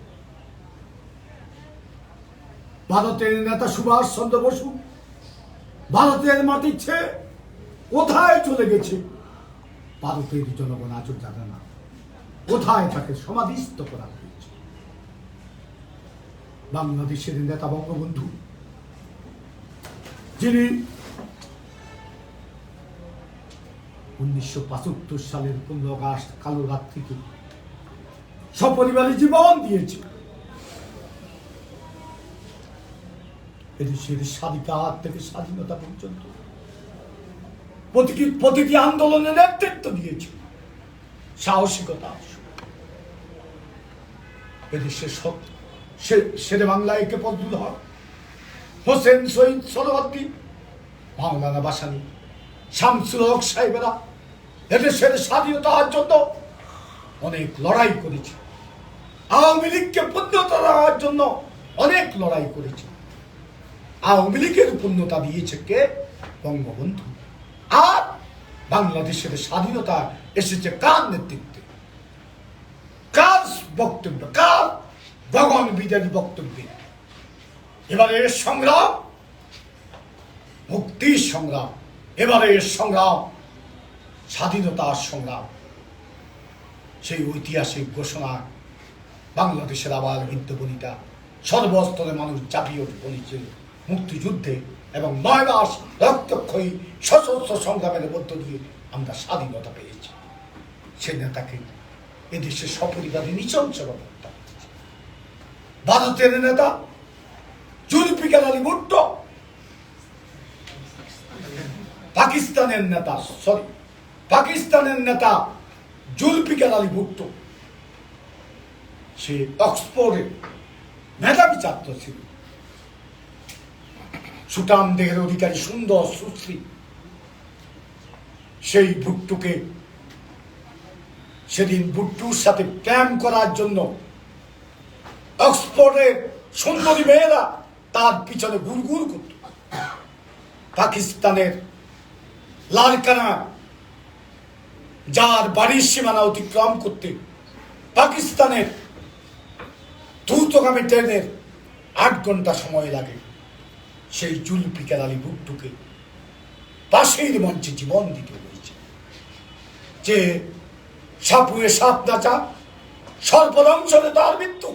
A: ভারতের নেতা সুভাষ চন্দ্র বসু ভারতের মাটি ছেড়ে কোথায় চলে গেছে ভারতের জনগণ আজও জানে না, কোথায় তাকে সমাধিস্থ করা হয়েছে। বাংলাদেশের নেতা বঙ্গবন্ধু, যিনি 1975 সালের 15 আগস্ট কালো রাত্রিতে সপরিবারে জীবন দিয়েছে, এদেশের স্বাধীনতা থেকে স্বাধীনতা পর্যন্ত প্রতিটি আন্দোলনের নেতৃত্ব দিয়েছে, সাহসিকতা। এদেশের শেরে বাংলায় একে পদ্মুল হক, হোসেন শহীদ সরওয়ার্দী, মাওলানা ভাসানী, শামসুল হক সাহেবেরা এদেশের স্বাধীনতার জন্য অনেক লড়াই করেছে, আওয়ামী লীগকে পূর্ণতা দেওয়ার জন্য অনেক লড়াই করেছে। আওয়ামী লীগের পূর্ণতা দিয়েছে কে? বঙ্গবন্ধু। আর বাংলাদেশের স্বাধীনতা এসেছে কার নেতৃত্বে, কার বক্তব্য, কার গগন বিদারী বক্তব্যে? এবারে সংগ্রাম মুক্তির সংগ্রাম, এবারে সংগ্রাম স্বাধীনতার সংগ্রাম। সেই ঐতিহাসিক ঘোষণা বাংলাদেশের আবার বৃদ্ধ বনিতা সর্বস্তরে মানুষ চাপিয়ে পড়েছে মুক্তিযুদ্ধে, এবং 9 মাস রক্তক্ষয়ী সশস্ত্র সংগ্রামের মধ্য দিয়ে আমরা স্বাধীনতা পেয়েছি। সে নেতাকে এদেশের সপরিবারে নিচঞ্চল হত্যা করেছে। ভারতের নেতা জুলফিকার আলী ভুট্টো, পাকিস্তানের নেতা জুলফিকার আলী ভুট্টো, সে অক্সফোর্ডের মেধাবী ছাত্র ছিল, সুঠাম দেহের অধিকারী, সুন্দর সুশ্রী। সেই ভুট্টোকে সেদিন ভুট্টোর সাথে প্রেম করার জন্য অক্সফোর্ডের সুন্দরী মেয়েরা তার পিছনে গুড়গুড় করত। পাকিস্তানের লারকানা যার বাড়ির সীমানা অতিক্রম করতে পাকিস্তানের দ্রুতগামী ট্রেনের 8 ঘন্টা সময় লাগে, সেই জুলফিকার আলী ভুট্টোকে পাশের মঞ্চে জীবন দিতে হয়েছে। যে সাপুয়ে সাপ নাচা সর্বদংশনে তার মৃত্যু,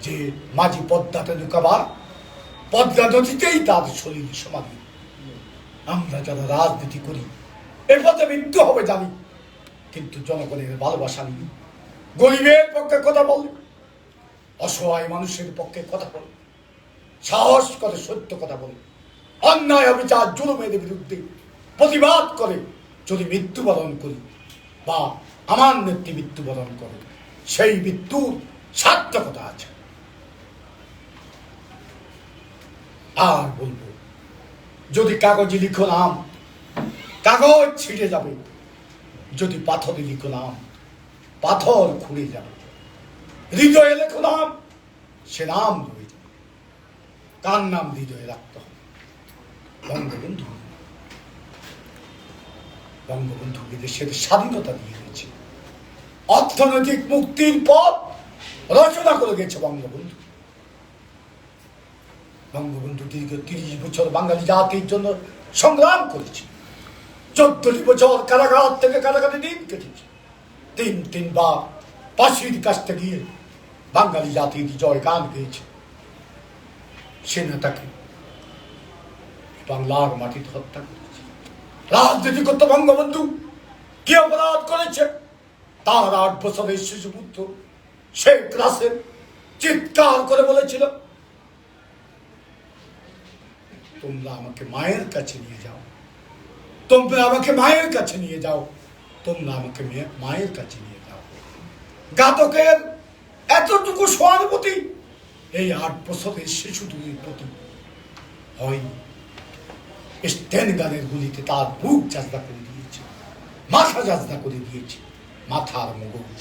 A: যে মাঝি পদ্মাতে ঢুকাবা পদ্মা নদীতেই তার শরীর সমাধি। আমরা যারা রাজনীতি করি এর পথে মৃত্যু হবে জানি, কিন্তু জনগণের ভালোবাসা নেই। গরিবের পক্ষে কথা বলে, অসহায় মানুষের পক্ষে কথা বলে, সাহস করে সত্য কথা বলে, অন্যায় অবিচার জুলুমের বিরুদ্ধে প্রতিবাদ করে যদি মৃত্যুবরণ করি বা আমার নেত্রী মৃত্যুবরণ করে, সেই মৃত্যুর সার্থকতা আছে। আর বলবো, যদি কাগজে লিখো নাম কাগজ ছিঁড়ে যাবে, যদি পাথরে লিখো নাম পাথর খুঁড়ে যাবে, হৃদয়ে লেখো নাম সে নাম রয়ে যাবে। কার নাম হৃদয়ে রাখতে হবে? বঙ্গবন্ধু। বঙ্গবন্ধুকে দেশের স্বাধীনতা দিয়ে গেছে, অর্থনৈতিক মুক্তির পথ রচনা করে গেছে বঙ্গবন্ধু। বঙ্গবন্ধু দীর্ঘ 30 বছর বাঙালি জাতির জন্য সংগ্রাম করেছে। 14টি বছর কারাগার থেকে কারাগারে দিন কেটেছে। 3বার ফাঁসির কাছতে গিয়ে বাঙালি জাতির জয় গান গেয়েছে। সে নেতাকে বাংলার মাটিতে হত্যা করেছে। রাজনীতি করতে বঙ্গবন্ধু কি অপরাধ করেছে? তার 8 বছরের শিশু পুত্র শেখ রাসেল চিৎকার করে বলেছিল, তোমরা আমাকে মায়ের কাছে নিয়ে যাও, তোমরা আমাকে মায়ের কাছে নিয়ে যাও, তোমরা আমাকে মায়ের কাছে নিয়ে যাও। ঘাতকের এতটুকু সহানুভূতি এই 8 বছরের শিশু দুটির প্রতি হয়নি। স্টেন গানের গুলিতে তার বুক যাজনা করে দিয়েছে, মাথা যাজনা করে দিয়েছে, মাথার মগজ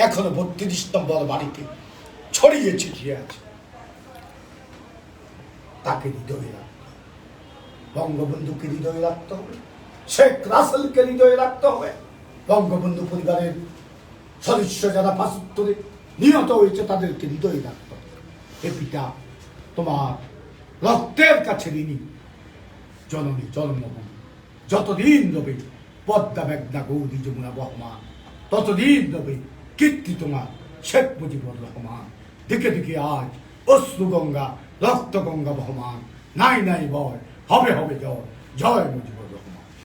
A: এখনো 32 নম্বর বাড়িতে ছড়িয়ে ছিটিয়ে আছে। তাকে হৃদয়ে রাখতে হবে, বঙ্গবন্ধুকে হৃদয়ে রাখতে হবে, শেখ রাসেলকে হৃদয়ে রাখতে হবে, বঙ্গবন্ধু পরিবারের সদস্য যারা 75-এ নিহত হয়েছে তাদেরকে হৃদয়ে রাখতে হবে। এ পিতা তোমার রক্তের কাছে ঋণী, জননী জন্মভূমি যতদিন রবে পদ্মা মেঘনা গৌরী যমুনা বহমান, ততদিন রবে কীর্তি তোমার শেখ মুজিবুর রহমান। দিকে দিকে আজ অশ্রু গঙ্গা রক্ত গঙ্গা বহমান, নাই নাই ভয় হবে হবে জয়, জয় মুজিবুর রহমান।